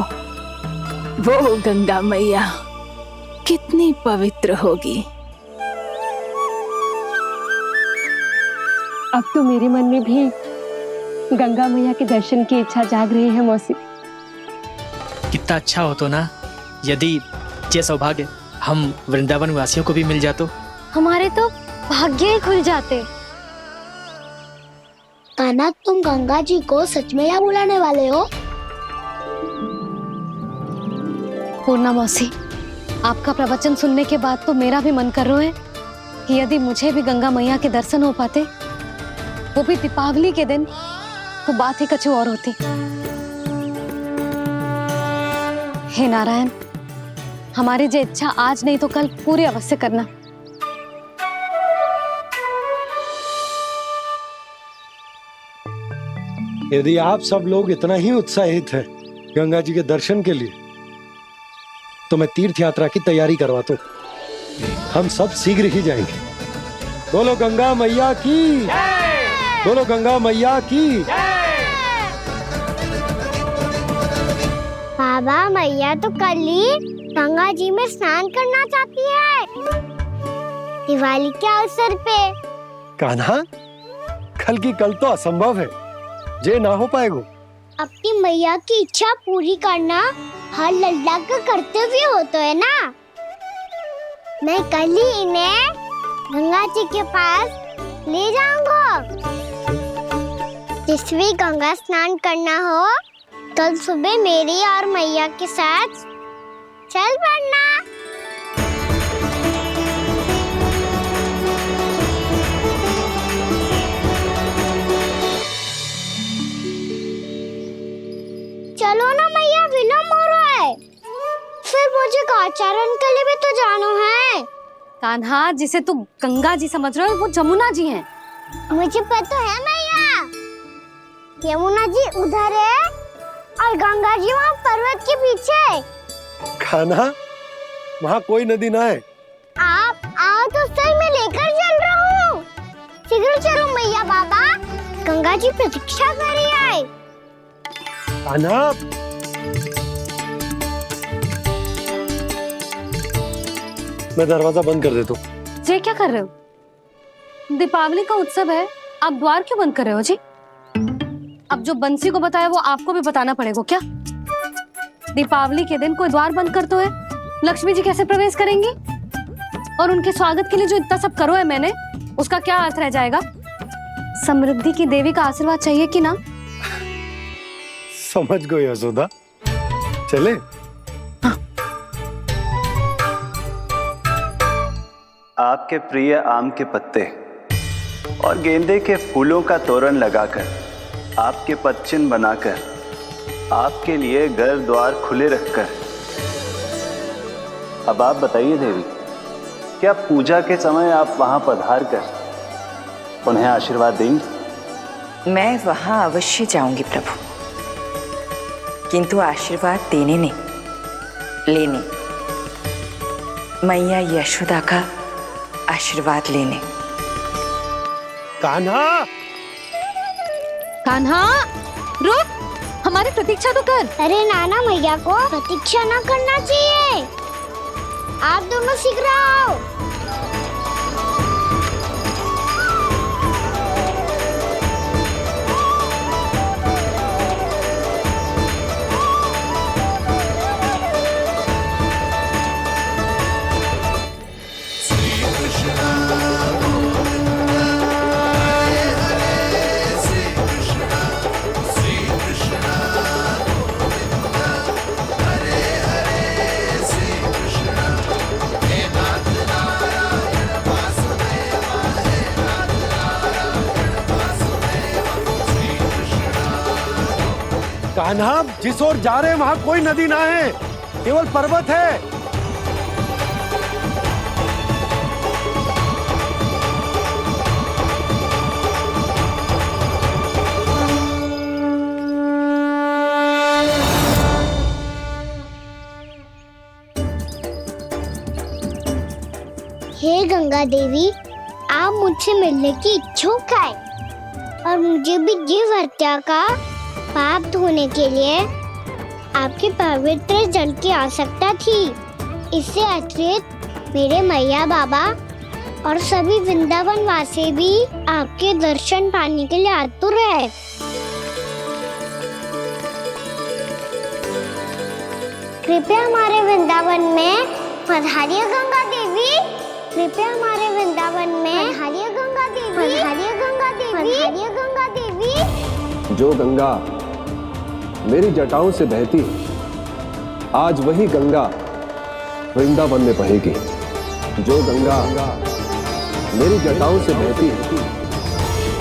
वो गंगा मैया कितनी पवित्र होगी। अब तो मेरे मन में भी गंगा मैया के दर्शन की इच्छा जाग रही है मौसी। कितना अच्छा हो तो ना यदि ये सौभाग्य हम वृंदावन वासियों को भी मिल जातो। हमारे तो भाग्य ही खुल जाते। कान्हा, तुम गंगा जी को सच में यहाँ बुलाने वाले हो? पूर्णा मौसी, आपका प्रवचन सुनने के बाद तो मेरा भी मन कर रहा है कि यदि मुझे भी गंगा मैया के दर्शन हो पाते, वो भी दीपावली के दिन, तो बात ही कुछ और होती। हे नारायण, हमारी जो इच्छा आज नहीं तो कल पूरी अवश्य करना। यदि आप सब लोग इतना ही उत्साहित हैं गंगा जी के दर्शन के लिए, तो मैं तीर्थ यात्रा की तैयारी करवाता हूँ। हम सब शीघ्र ही जाएंगे। बोलो गंगा मैया की, बोलो गंगा मैया की। बाबा, मैया तो कल ही गंगा जी में स्नान करना चाहती है, दिवाली के अवसर पे। कान्हा, कल की कल तो असंभव है, जे ना हो पाएगा। अपनी मैया की इच्छा पूरी करना हर लल्ला का कर्तव्य होता है ना। मैं कल ही इन्हें गंगा जी के पास ले जाऊंगा। जिस भी गंगा स्नान करना हो, कल सुबह मेरी और मैया के साथ चल पड़ना। कान्हा, जिसे तू गंगा जी समझ रहे हो वो जमुना जी हैं। मुझे पता है मैया, यमुना जी उधर है और गंगा जी वहाँ पर्वत के पीछे। कान्हा, वहाँ कोई नदी ना है। आप आओ तो सही, मैं लेकर चल रहा हूँ। शीघ्र चलो मैया बाबा, गंगा जी प्रतीक्षा कर रही है। कान्हा, मैं दरवाजा बंद कर देता हूँ। ये क्या कर रहे हो? दीपावली का उत्सव है, आप द्वार क्यों बंद कर रहे हो जी? अब जो बंसी को बताया वो आपको भी बताना पड़ेगा क्या? दीपावली के दिन कोई द्वार बंद कर तो है, लक्ष्मी जी कैसे प्रवेश करेंगी? और उनके स्वागत के लिए जो इतना सब करो है मैंने, उसका क्या अर्थ रह जाएगा? समृद्धि की देवी का आशीर्वाद चाहिए कि ना? समझ गई यशोदा, चले। आपके प्रिय आम के पत्ते और गेंदे के फूलों का तोरण लगाकर, आपके पदचिन्ह बनाकर, आपके लिए घर द्वार खुले रखकर, अब आप बताइए देवी, क्या पूजा के समय आप वहां पधार कर उन्हें आशीर्वाद देंगी? मैं वहां अवश्य जाऊंगी प्रभु, किंतु आशीर्वाद देने नहीं, लेने, मैया यशोदा का आशीर्वाद लेने। कान्हा, कान्हा, रुक, हमारी प्रतीक्षा तो कर। अरे नाना, मैया को प्रतीक्षा ना करना चाहिए। आप दोनों शीघ्र आओ। कान्हा, जिस ओर जा रहे हैं वहाँ कोई नदी ना है, केवल पर्वत है। हे गंगा देवी, आप मुझसे मिलने की इच्छुक है और मुझे भी जीव हत्या का पाप धोने के लिए आपके पवित्र जल की आवश्यकता थी। इससे अतिरिक्त मेरे मैया बाबा और सभी वृंदावन वासी भी आपके दर्शन पाने के लिए आतुर है। कृपया हमारे वृंदावन में पधारिए गंगा देवी। कृपया हमारे वृंदावन में पधारिए गंगा देवी। पधारिए गंगा देवी। पधारिए गंगा देवी। जो गंगा मेरी जटाओं से बहती है, आज वही गंगा वृंदावन में बहेगी। जो गंगा मेरी जटाओं से बहती है,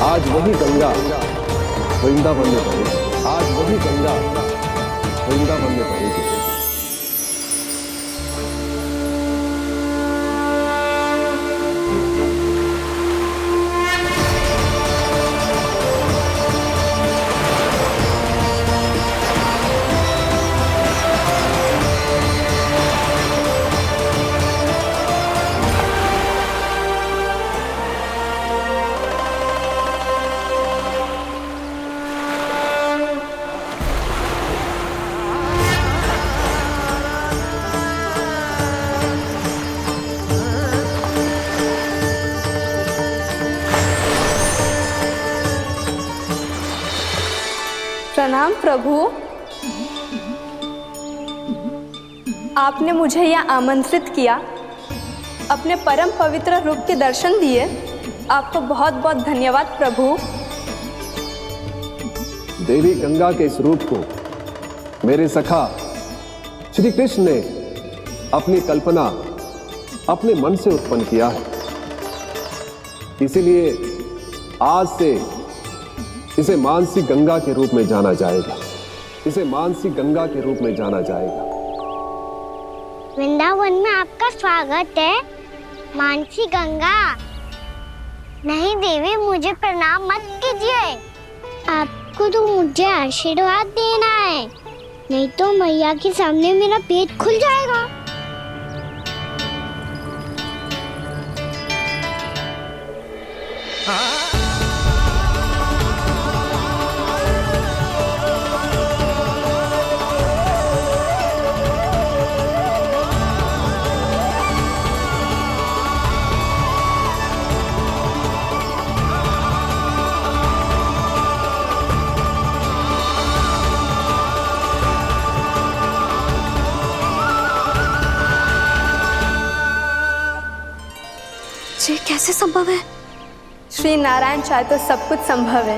आज वही गंगा वृंदावन में बहेगी। आज वही गंगा वृंदावन में बहेगी। प्रणाम प्रभु, आपने मुझे यहाँ आमंत्रित किया, अपने परम पवित्र रूप के दर्शन दिए, आपको बहुत बहुत धन्यवाद प्रभु। देवी गंगा के इस रूप को मेरे सखा श्री कृष्ण ने अपनी कल्पना अपने मन से उत्पन्न किया है। इसीलिए आज से इसे मानसी गंगा के रूप में जाना जाएगा। इसे मानसी गंगा के रूप में जाना जाएगा। वृंदावन में आपका स्वागत है। मानसी गंगा, नहीं देवी, मुझे प्रणाम मत कीजिए। आपको तो मुझे आशीर्वाद देना है, नहीं तो मैया के सामने मेरा पेट खुल जाएगा। ये कैसे संभव है? श्री नारायण चाहे तो सब कुछ संभव है।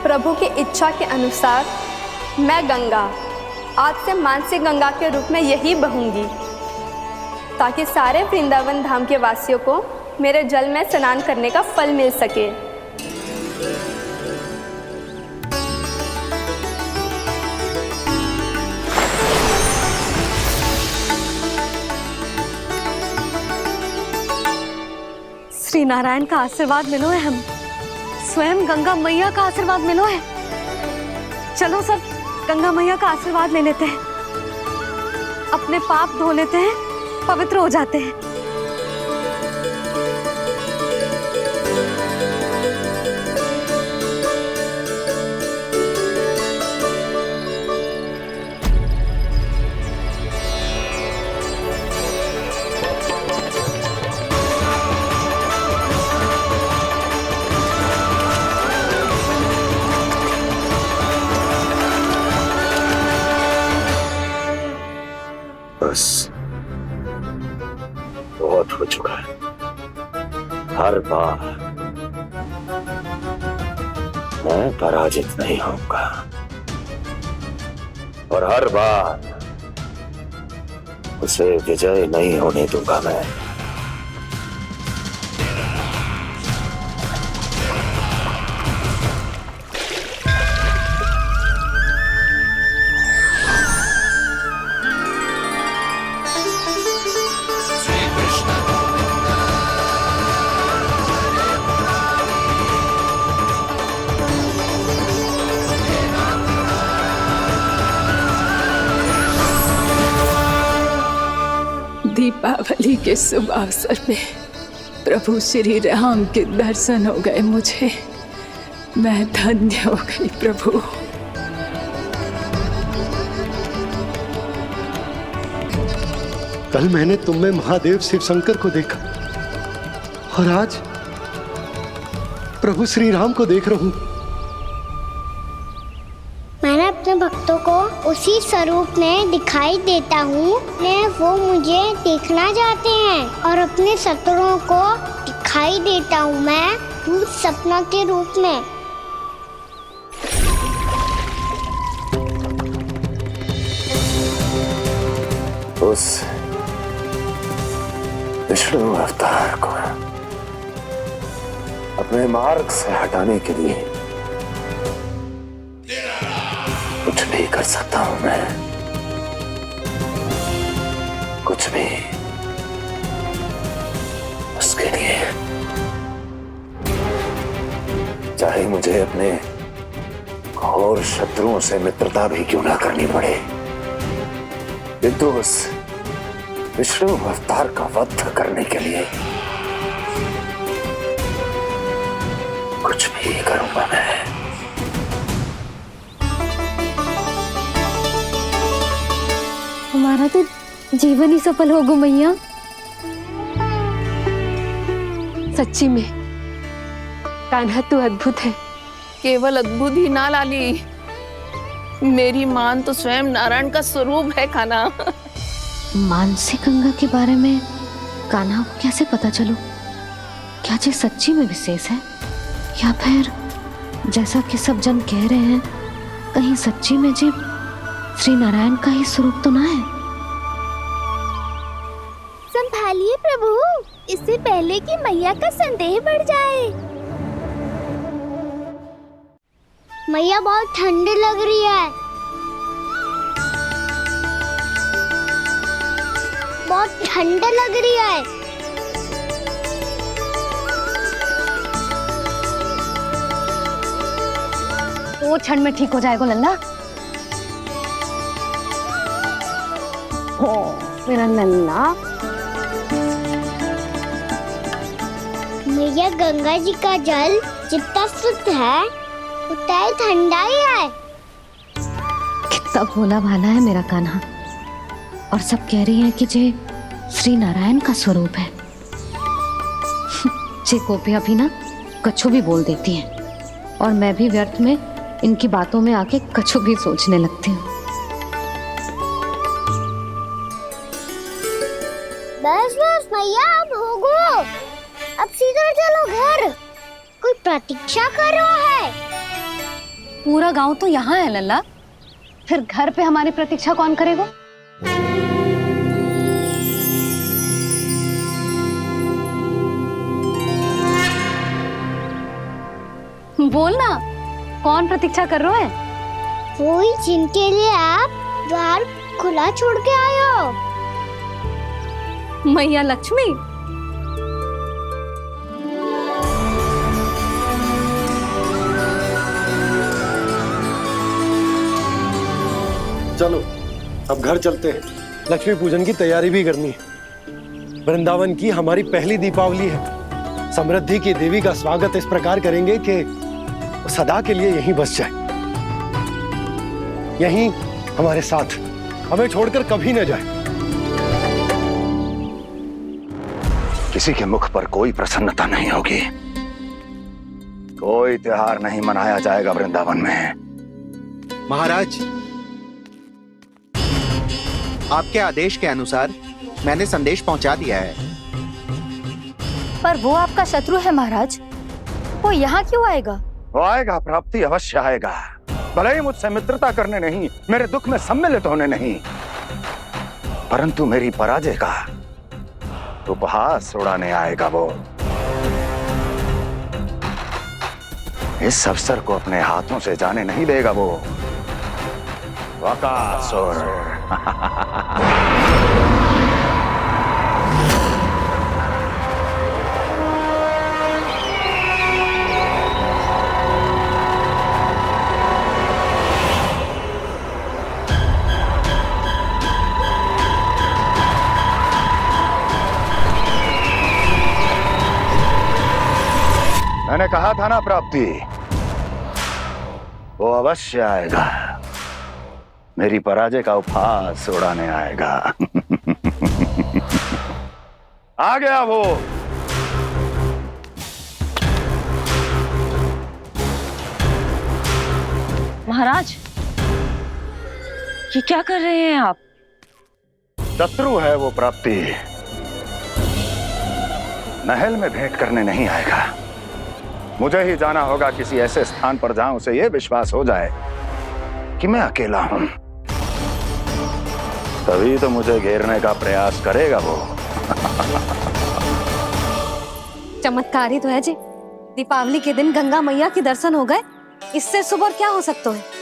प्रभु की इच्छा के अनुसार मैं गंगा आज से मानसी गंगा के रूप में यही बहूंगी, ताकि सारे वृंदावन धाम के वासियों को मेरे जल में स्नान करने का फल मिल सके। श्री नारायण का आशीर्वाद मिलो है, हम स्वयं गंगा मैया का आशीर्वाद मिलो है। चलो सब गंगा मैया का आशीर्वाद ले लेते हैं, अपने पाप धो लेते हैं, पवित्र हो जाते हैं। बस बहुत हो चुका है। हर बार मैं पराजित नहीं होऊंगा और हर बार उसे विजय नहीं होने दूंगा मैं। दीपावली के शुभ अवसर पे प्रभु श्री राम के दर्शन हो गए मुझे। मैं धन्य हो गई प्रभु। कल मैंने तुम में महादेव शिव शंकर को देखा और आज प्रभु श्री राम को देख रहा हूं। मैंने अपने भक्तों को उसी स्वरूप में दिखाई देता हूँ, वो मुझे देखना चाहते हैं और अपने शत्रुओं को दिखाई देता हूँ मैं भूत सपना के रूप में। उस विष्णु अवतार को अपने मार्ग से हटाने के लिए कुछ भी कर सकता हूं मैं, कुछ भी। उसके लिए चाहे मुझे अपने घोर शत्रुओं से मित्रता भी क्यों ना करनी पड़े, किंतु उस विष्णु अवतार का वध करने के लिए कुछ भी करूंगा मैं। हमारा तो जीवन ही सफल होगा मैया। सच्ची में कान्हा तू अद्भुत है। केवल अद्भुत ही ना लाली, मेरी मान तो स्वयं नारायण का स्वरूप है कान्हा। मानसी गंगा के बारे में कान्हा को कैसे पता चलू? क्या ये सच्ची में विशेष है या फिर जैसा कि सब जन कह रहे हैं, कहीं सच्ची में जी श्री नारायण का ही स्वरूप तो ना है? संभालिए प्रभु, इससे पहले कि मैया का संदेह बढ़ जाए। मैया बहुत ठंडी लग रही है, बहुत ठंडा लग रही है। दो क्षण में ठीक हो जाएगा लल्ला। हो मेरा लल्ला। मैया गंगा जी का जल जितना शुद्ध है उतना ही ठंडा ही है। कितना भोला भाला है मेरा कान्हा। और सब कह रही हैं कि ये श्री नारायण का स्वरूप है। ये गोपियां भी ना कछु भी बोल देती हैं और मैं भी व्यर्थ में इनकी बातों में आके कछु भी सोचने लगती हूँ। बस बस मैया अब हो गो। अब सीधा चलो घर। कोई प्रतीक्षा कर रहा है। पूरा गांव तो यहाँ है लल्ला, फिर घर पे हमारी प्रतीक्षा कौन करेगा? बोल ना, कौन प्रतीक्षा कर रहा है? वही जिनके लिए आप द्वार खुला छोड़ के आए हो। मैया लक्ष्मी। चलो अब घर चलते हैं। लक्ष्मी पूजन की तैयारी भी करनी है। वृंदावन की हमारी पहली दीपावली है। समृद्धि की देवी का स्वागत इस प्रकार करेंगे कि वो सदा के लिए यहीं बस जाए, यहीं हमारे साथ, हमें छोड़कर कभी न जाए। किसी के मुख पर कोई प्रसन्नता नहीं होगी। कोई त्योहार नहीं मनाया जाएगा वृंदावन में। महाराज, आपके आदेश के अनुसार मैंने संदेश पहुंचा दिया है। पर वो आपका शत्रु है महाराज, वो यहाँ क्यों आएगा? वो आएगा, प्राप्ति अवश्य आएगा। भले ही मुझसे मित्रता करने नहीं, मेरे दुख में सम्मिलित होने नहीं, परंतु मेरी पराजय का उपहास उड़ाने आएगा वो। इस अवसर को अपने हाथों से जाने नहीं देगा वो। वकासुर। मैंने कहा था ना प्राप्ति, वो अवश्य आएगा। मेरी पराजय का उपहास उड़ाने आएगा। आ गया वो। महाराज, ये क्या कर रहे हैं आप? शत्रु है वो प्राप्ति। महल में भेंट करने नहीं आएगा। मुझे ही जाना होगा किसी ऐसे स्थान पर जहां उसे यह विश्वास हो जाए कि मैं अकेला हूं। तभी तो मुझे घेरने का प्रयास करेगा वो। चमत्कारी तो है जी। दीपावली के दिन गंगा मैया के दर्शन हो गए, इससे शुभ और क्या हो सकता है?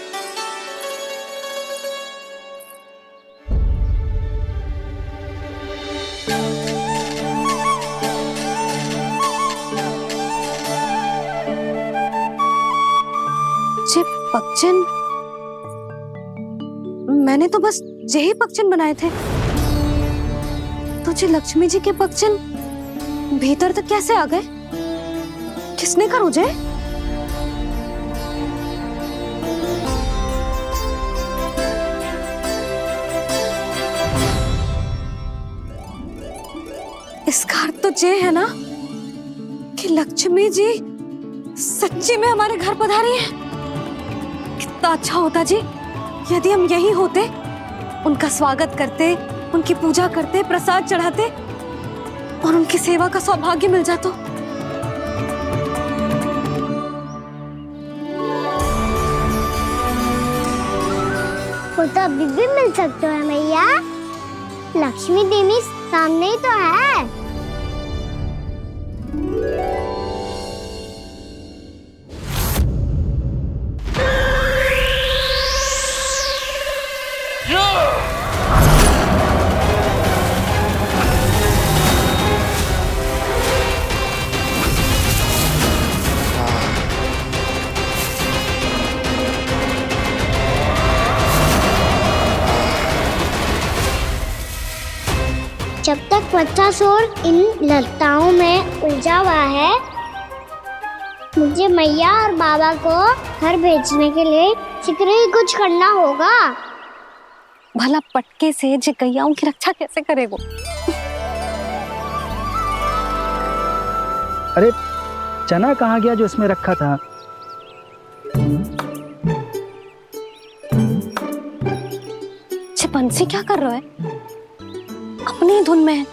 जे पक्षन, मैंने तो बस यही पक्षन बनाए थे। तो जे लक्ष्मी जी के पक्षन भीतर तक कैसे आ गए? किसने कर मुझे? इसका अर्थ तो ये है ना कि लक्ष्मी जी सच्ची में हमारे घर पधारी है। कितना अच्छा होता जी यदि हम यही होते, उनका स्वागत करते, उनकी पूजा करते, प्रसाद चढ़ाते और उनकी सेवा का सौभाग्य मिल जाता। वो तो अभी भी मिल सकते हैं मैया। लक्ष्मी देवी सामने ही तो है। वत्सासुर इन लताओं में उलझा हुआ है। मुझे मैया और बाबा को घर भेजने के लिए शीघ्र ही कुछ करना होगा। भला पटके से जिगैयाओं की रक्षा कैसे करेगा? अरे चना कहाँ गया जो इसमें रखा था? बंसी क्या कर रहा है? अपनी धुन में है।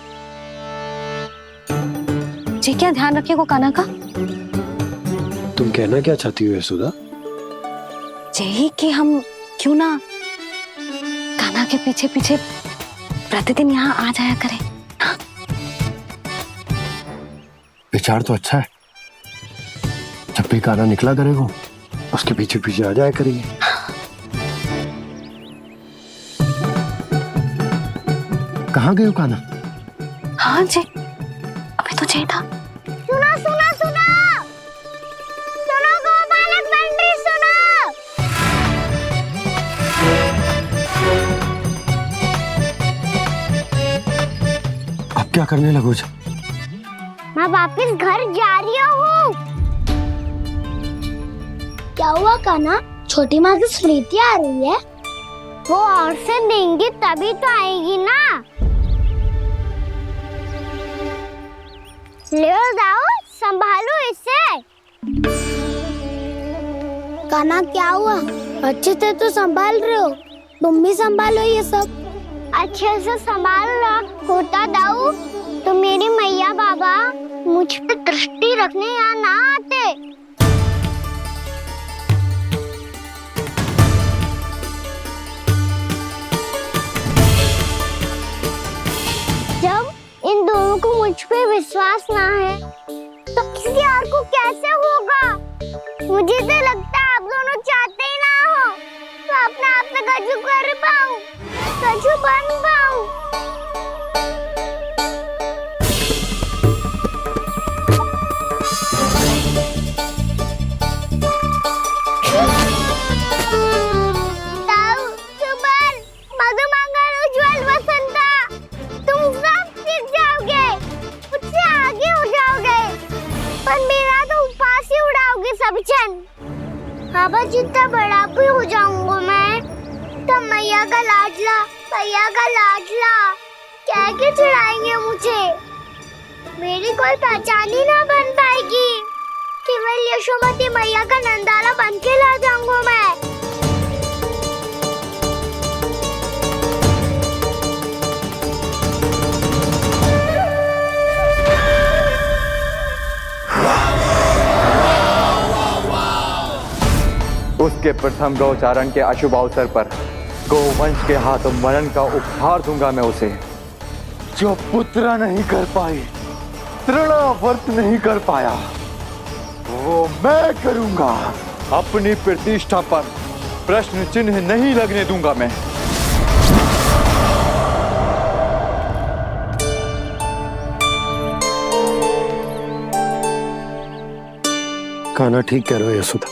जी क्या ध्यान रखेगो काना का? तुम कहना क्या चाहती हो यशोदा? यही कि हम क्यों ना काना के पीछे पीछे प्रतिदिन यहाँ आ जाया करें। हाँ? विचार तो अच्छा है। जब भी काना निकला करेगा उसके पीछे पीछे आ जाया करेंगे। कहाँ गए हो काना? हाँ जी, अभी तो चाहिए था। सुनो सुनो सुनो सुनो गोपालक बंटी सुनो। अब क्या करने लगो? मैं वापस घर जा रही हूँ। क्या हुआ काना? छोटी माँ की स्मृति आ रही है। वो और से देंगी तभी तो आएगी ना। ले जाओ, संभालो इसे। काना क्या हुआ? अच्छे से तो संभाल रहे हो, तुम भी संभालो ये सब। अच्छे से संभाल रहा होता दाऊ तो मेरी मैया बाबा मुझ पे दृष्टि रखने यहाँ ना आते। जब इन दोनों को मुझ पे विश्वास ना है तो किसी और को कैसे होगा? मुझे तो लगता है आप दोनों चाहते ही ना हो तो अपने आप से कछु कर पाऊं, कछु बन पाऊं। बाबा जितना बड़ा भी हो जाऊंगा मैं तो मैया का लाडला कह के चिढ़ाएंगे मुझे। मेरी कोई पहचान ही ना बन पाएगी। केवल यशोमती मैया का नंदाला बन के ला जाऊंगा मैं। उसके प्रथम गौचारण के अशुभ अवसर पर गोवंश के हाथों मरण का उपहार दूंगा मैं उसे। जो पुत्र नहीं कर पाई, तृणावर्त नहीं कर पाया, वो मैं करूंगा। अपनी प्रतिष्ठा पर प्रश्न चिन्ह नहीं लगने दूंगा मैं। काना ठीक कह रहे हो यशोदा,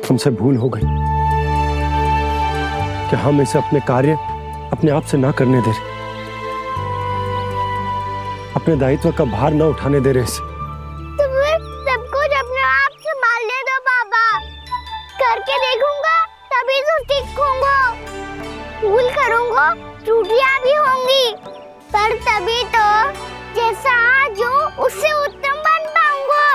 हमसे भूल हो गई कि हम इसे अपने कार्य अपने आप से ना करने दे रहे, अपने दायित्व का भार ना उठाने दे रहे इसे। सब कुछ अपने आप से मान ले दो बाबा। करके देखूंगा तभी तो ठीक होऊंगा। भूल करूंगा, त्रुटियां भी होंगी, पर तभी तो जैसा आज हूं उससे उत्तम बन पाऊंगा।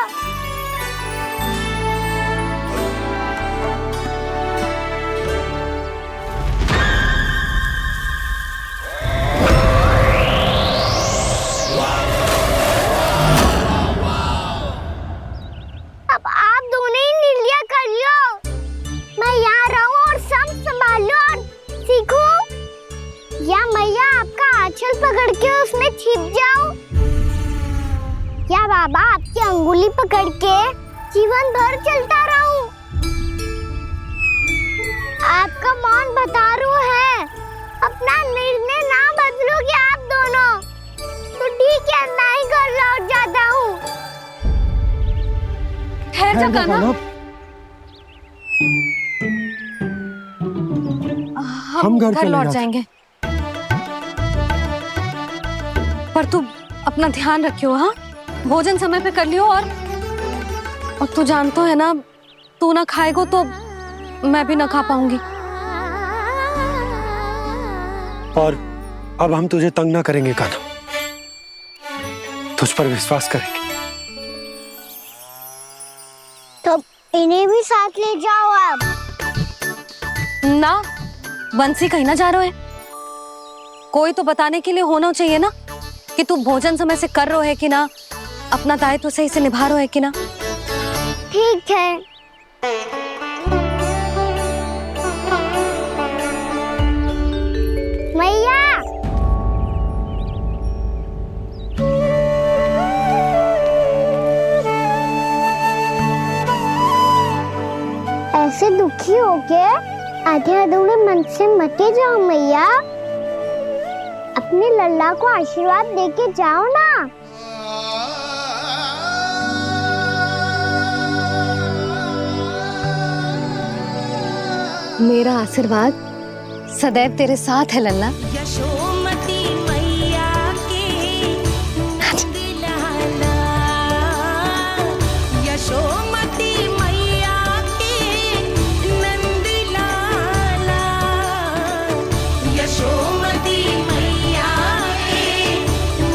अब आप दोनों ही निर्णय कर लो। मैं यहाँ रहूं और सब संभालूं और सीखूं, या मैया आपका आंचल पकड़ के उसमें छिप जाऊं, या बाबा आपकी अंगुली पकड़ के जीवन भर चलता रहूं। आपका मौन बता रहा है, अपना निर्णय ना बदलोगे आप दोनों तो ठीक है, मैं ही घर लौट जाता हूँ। ठहर जा काना, हम घर लौट जाएंगे। पर तू अपना ध्यान रखियो, हाँ? भोजन समय पे कर लियो। और तू जानतो है ना, तू ना खाएगो तो मैं भी ना खा पाऊंगी। और अब हम तुझे तंग ना करेंगे कान्हा, तुझ पर विश्वास करेंगे। तो इन्हें भी साथ ले जाओ आप। ना, बंसी कहीं ना जा रहे है। कोई तो बताने के लिए होना चाहिए ना कि तू भोजन समय से कर रहे है कि ना, अपना दायित्व सही से निभा रहे है कि ना। ठीक है। मैया, ऐसे दुखी हो के आधे अधूरे मन से मत जाओ मैया। अपने लल्ला को आशीर्वाद देके जाओ ना। मेरा आशीर्वाद सदैव तेरे साथ है लल्ला। यशोमती मैया के नंद लाला, यशोमती मैया के नंद लाला, यशोमती मैया के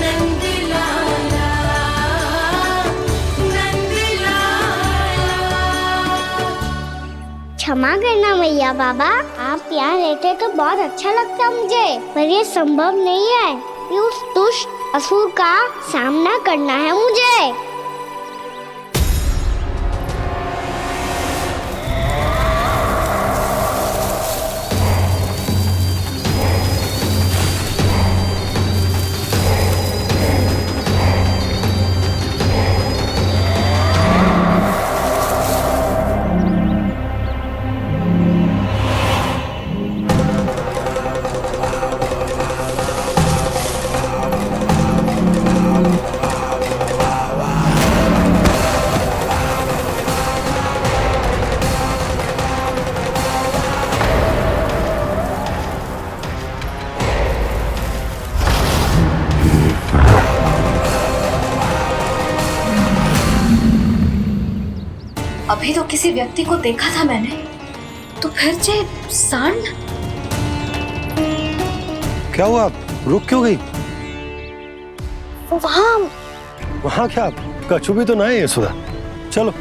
नंद लाला, नंद लाला। क्षमा करना मैया बाबा, आप यहाँ रहते तो बहुत अच्छा लगता मुझे, पर ये संभव नहीं है कि उस दुष्ट असुर का सामना करना है मुझे। अभी तो किसी व्यक्ति को देखा था मैंने, तो फिर जे सांड। क्या हुआ, रुक क्यों गई? वहाँ क्या कछु भी तो नहीं है सुधा, चलो।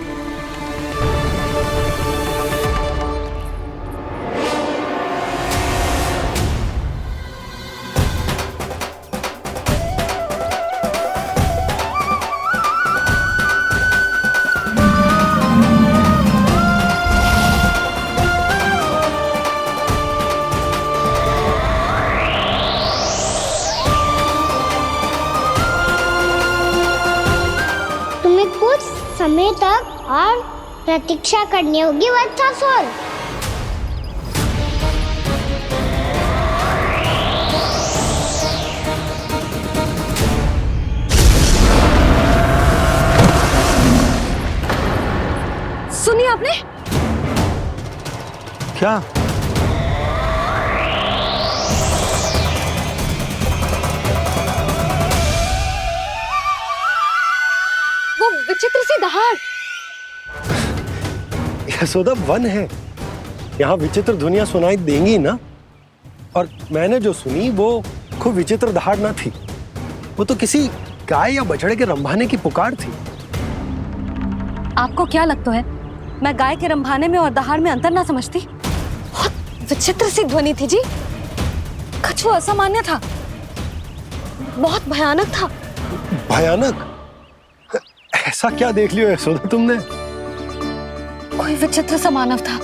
कुछ समय तक और प्रतीक्षा करनी होगी वत्सासुर। सुनिए आपने क्या? वो विचित्र सी दहाड़। यशोदा, वन है, यहाँ विचित्र ध्वनियां सुनाई देंगी ना। और मैंने जो सुनी वो खूब विचित्र दहाड़ ना थी, वो तो किसी गाय या बछड़े के रंभाने की पुकार थी। आपको क्या लगता है मैं गाय के रंभाने में और दहाड़ में अंतर ना समझती? बहुत विचित्र सी ध्वनि थी जी, कुछ वो असामान्य था, बहुत भयानक था। भयानक? ऐसा क्या देख लियो यशोदा तुमने? कोई विचित्र सा मानव था।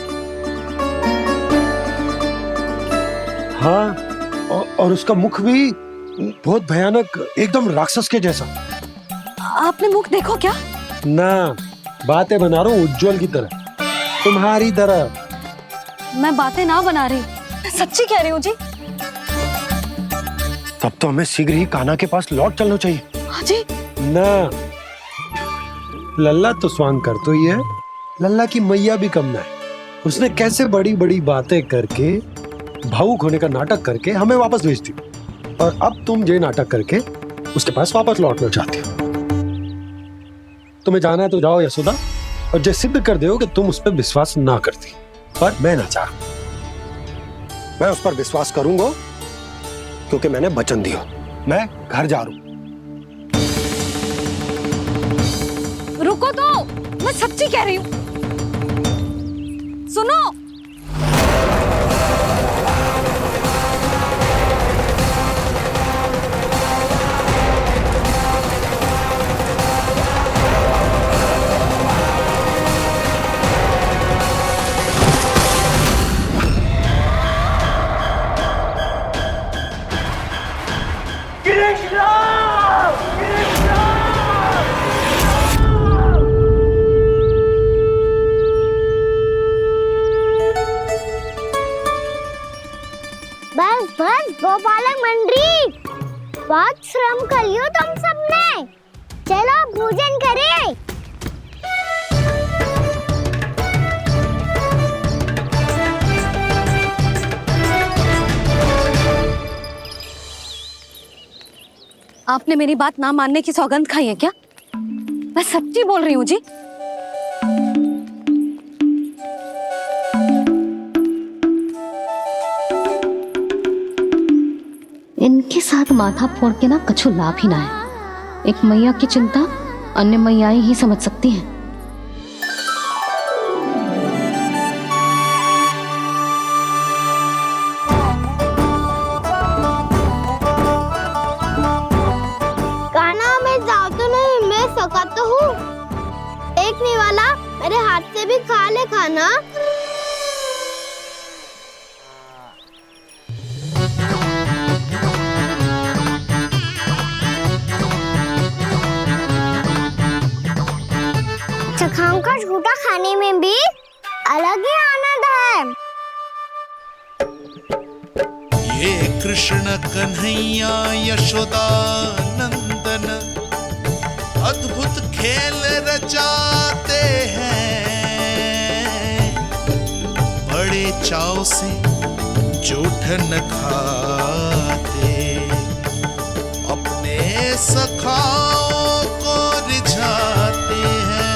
हाँ, और उसका मुख भी बहुत भयानक, एकदम राक्षस के जैसा। आपने मुख देखो क्या? ना, बातें बना रहा हूँ उज्जवल की तरह, तुम्हारी तरह। मैं बातें ना बना रही, मैं सच्ची कह रही हूँ जी। तब तो हमें शीघ्र ही कान्हा के पास लौट चलना चाहिए। हाँ जी। ना, लल्ला तो स्वांग कर तो ही है, लल्ला की मैया भी कम ना है। उसने कैसे बड़ी बड़ी बातें करके, भावुक होने का नाटक करके हमें वापस भेज दी। और अब तुम ये नाटक करके उसके पास वापस लौटना चाहती हो। तुम्हें जाना है तो जाओ यशोदा, और जो सिद्ध कर दो कि तुम उस पर विश्वास ना करती। पर मैं ना चाह, मैं उस पर विश्वास करूंगा क्योंकि मैंने वचन दिया। मैं घर जा रहा हूं। रुको तो, मैं सच्ची कह रही हूँ। सुनो, बस बस गोपालक मंडली, बहुत श्रम कर लियो तुम सबने। चलो भोजन करें। आपने मेरी बात ना मानने की सौगंध खाई है क्या? मैं सच्ची बोल रही हूँ जी। इनके साथ माथा फोड़ के ना कछु लाभ ही ना है। एक मैया की चिंता अन्य मैयाएं ही समझ सकती हैं। कान्हा मैं जाऊँ तो नहीं, मैं सका तो हूँ। देखने वाला मेरे हाथ से भी खा ले खाना। चखाओं का झूठा खाने में भी अलग ही आनंद है। ये कृष्ण कन्हैया यशोदा नंदन अद्भुत खेल रचाते हैं, बड़े चाव से जूठन खाते, अपने सखाओं को रिझाते हैं।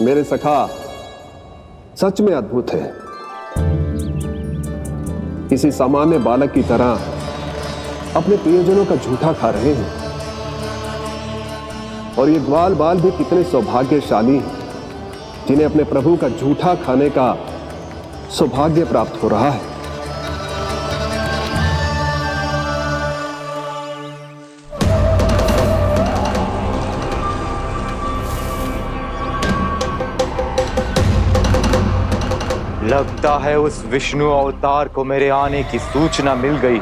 मेरे सखा सच में अद्भुत है। किसी सामान्य बालक की तरह अपने प्रियजनों का झूठा खा रहे हैं। और ये ग्वाल बाल भी कितने सौभाग्यशाली हैं जिन्हें अपने प्रभु का झूठा खाने का सौभाग्य प्राप्त हो रहा है। लगता है उस विष्णु अवतार को मेरे आने की सूचना मिल गई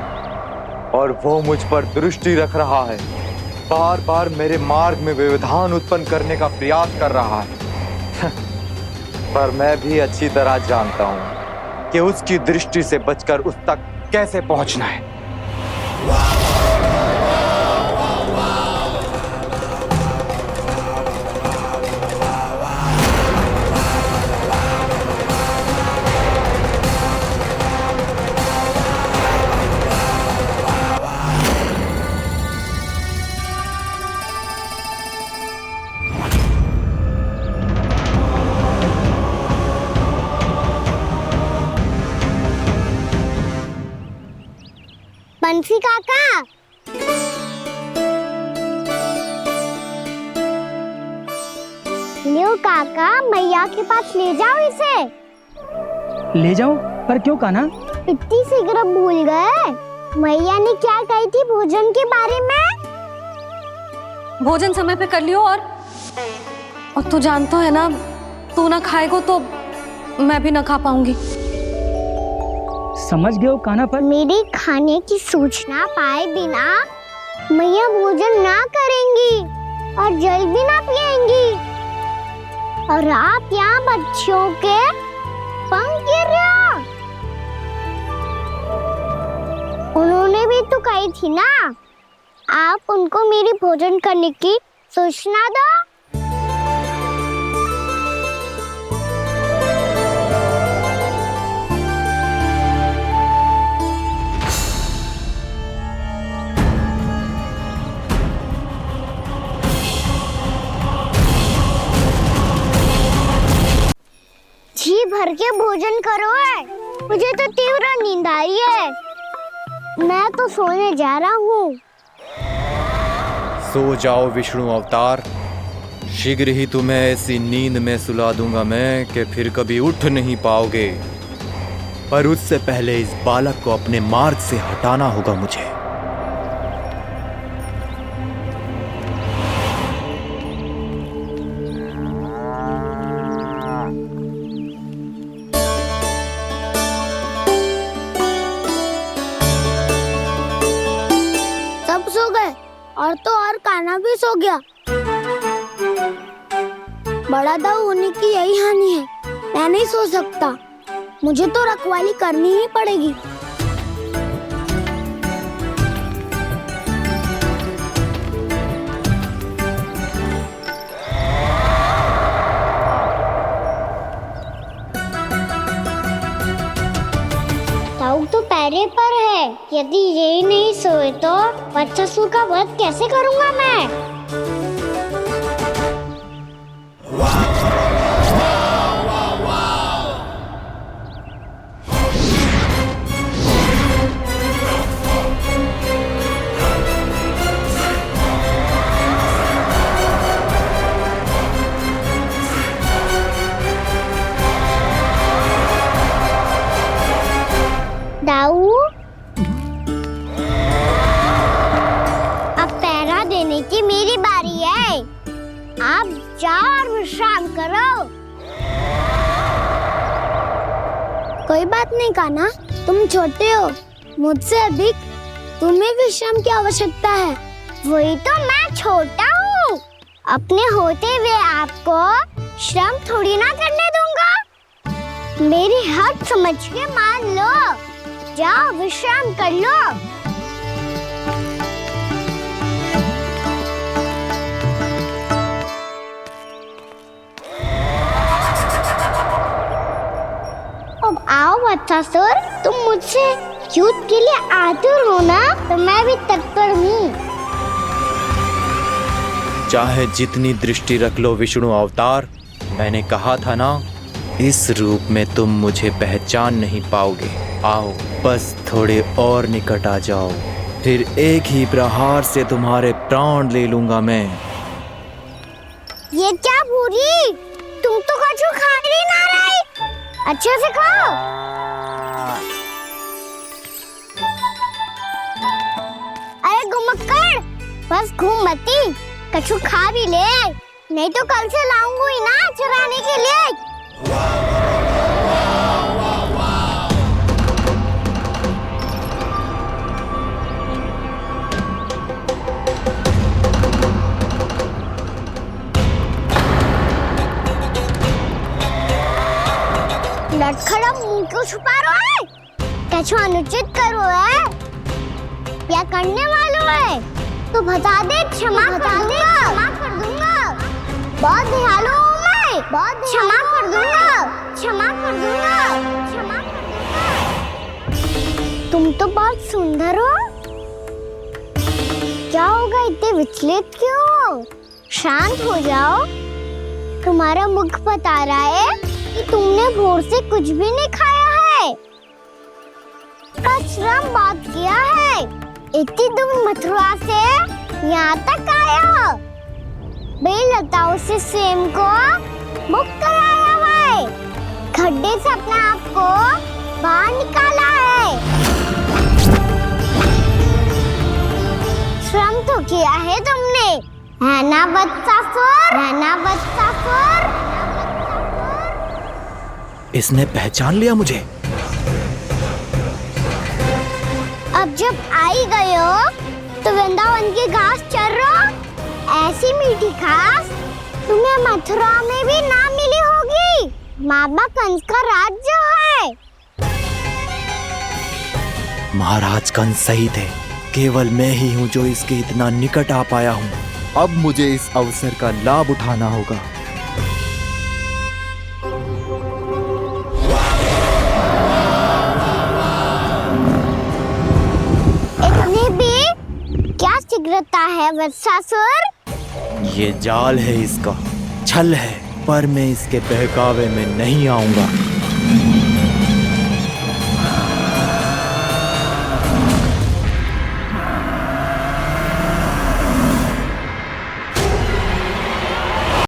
और वो मुझ पर दृष्टि रख रहा है। बार बार मेरे मार्ग में व्यवधान उत्पन्न करने का प्रयास कर रहा है। पर मैं भी अच्छी तरह जानता हूं कि उसकी दृष्टि से बचकर उस तक कैसे पहुंचना है। बंसी काका, लियो काका, मैया के पास ले जाओ इसे। ले जाओ? पर क्यों कान्हा? इतनी शीघ्र भूल गए? मैया ने क्या कही थी भोजन के बारे में? भोजन समय पे कर लियो। और तू जानता है ना, तू ना खाएगा तो मैं भी ना खा पाऊंगी। समझ गए हो कान्हा? पर मेरे खाने की सूचना पाए बिना मैया भोजन ना करेंगी और जल भी ना पिएंगी। और आप यहाँ बच्चों के पंख गिर रहे हो। उन्होंने भी तो कही थी ना, आप उनको मेरी भोजन करने की सूचना दो। मुझे तो तीव्र नींद आई है। मैं तो सोने जा रहा हूँ। सो जाओ विष्णु अवतार, शीघ्र ही तुम्हें ऐसी नींद में सुला दूंगा मैं कि फिर कभी उठ नहीं पाओगे। पर उससे पहले इस बालक को अपने मार्ग से हटाना होगा मुझे। सब सो गए और तो और कान्हा भी सो गया। बड़ा दाऊ होने की यही हानि है। मैं नहीं सो सकता, मुझे तो रखवाली करनी ही पड़ेगी। दाऊ तो पैरे पर है। यदि यही नहीं सोए तो वत्सासुर का वध कैसे करूंगा मैं? दाऊ, अब पहरा देने की मेरी बारी है। आप जाओ और विश्राम करो। कोई बात नहीं कान्हा, तुम छोटे हो, मुझसे अधिक तुम्हें विश्राम की आवश्यकता है। वही तो मैं छोटा हूँ, अपने होते हुए आपको श्रम थोड़ी ना करने दूंगा। मेरी हद समझ के मान लो। जाओ विश्राम कर लो। अब आओ वत्सासुर, तुम मुझसे युद्ध के लिए आतुर हो ना, तो मैं भी तत्पर हूँ। चाहे जितनी दृष्टि रख लो विष्णु अवतार, मैंने कहा था ना, इस रूप में तुम मुझे पहचान नहीं पाओगे। आओ बस थोड़े और निकट आ जाओ, फिर एक ही प्रहार से तुम्हारे प्राण ले लूंगा मैं। ये क्या भूरी, तुम तो कछु खा ही ना रही। अच्छे से खाओ। अरे घुमक्कड़, बस घूम मती, कछु खा भी ले, नहीं तो कल से लाऊंगी ही ना चुराने के लिए। लटखड़ा मुंह क्यों छुपा रहा है? कछु अनुचित करो है या करने वालों है तो बता दे, क्षमा कर दूंगा। बहुत दयालु हूँ मैं, बहुत क्षमा कर दूंगा। तुम तो बहुत सुंदर हो। क्या होगा, इतने विचलित क्यों हो? शांत हो जाओ। तुम्हारा मुख बता रहा है कि तुमने भोर से कुछ भी नहीं खाया है। श्रम बात किया है, इतनी दूर मथुरा से यहाँ तक आया हो। बेलताओं से सेम को मुक्त कराया हुआ है, खड्डे से अपने आप को बाहर निकाला है। श्रम तो किया है तुमने, है ना वत्सासुर? इसने पहचान लिया मुझे। अब जब आई गए हो तो वृंदावन की घास चर रहो। ऐसी मीठी घास तुम्हें मथुरा में भी ना मिली होगी। मामा कंस का राज्य है। महाराज कंस सही थे, केवल मैं ही हूँ जो इसके इतना निकट आ पाया हूँ। अब मुझे इस अवसर का लाभ उठाना होगा। क्या शीघ्रता है वत्सासुर? ये जाल है इसका, छल है, पर मैं इसके बहकावे में नहीं आऊंगा।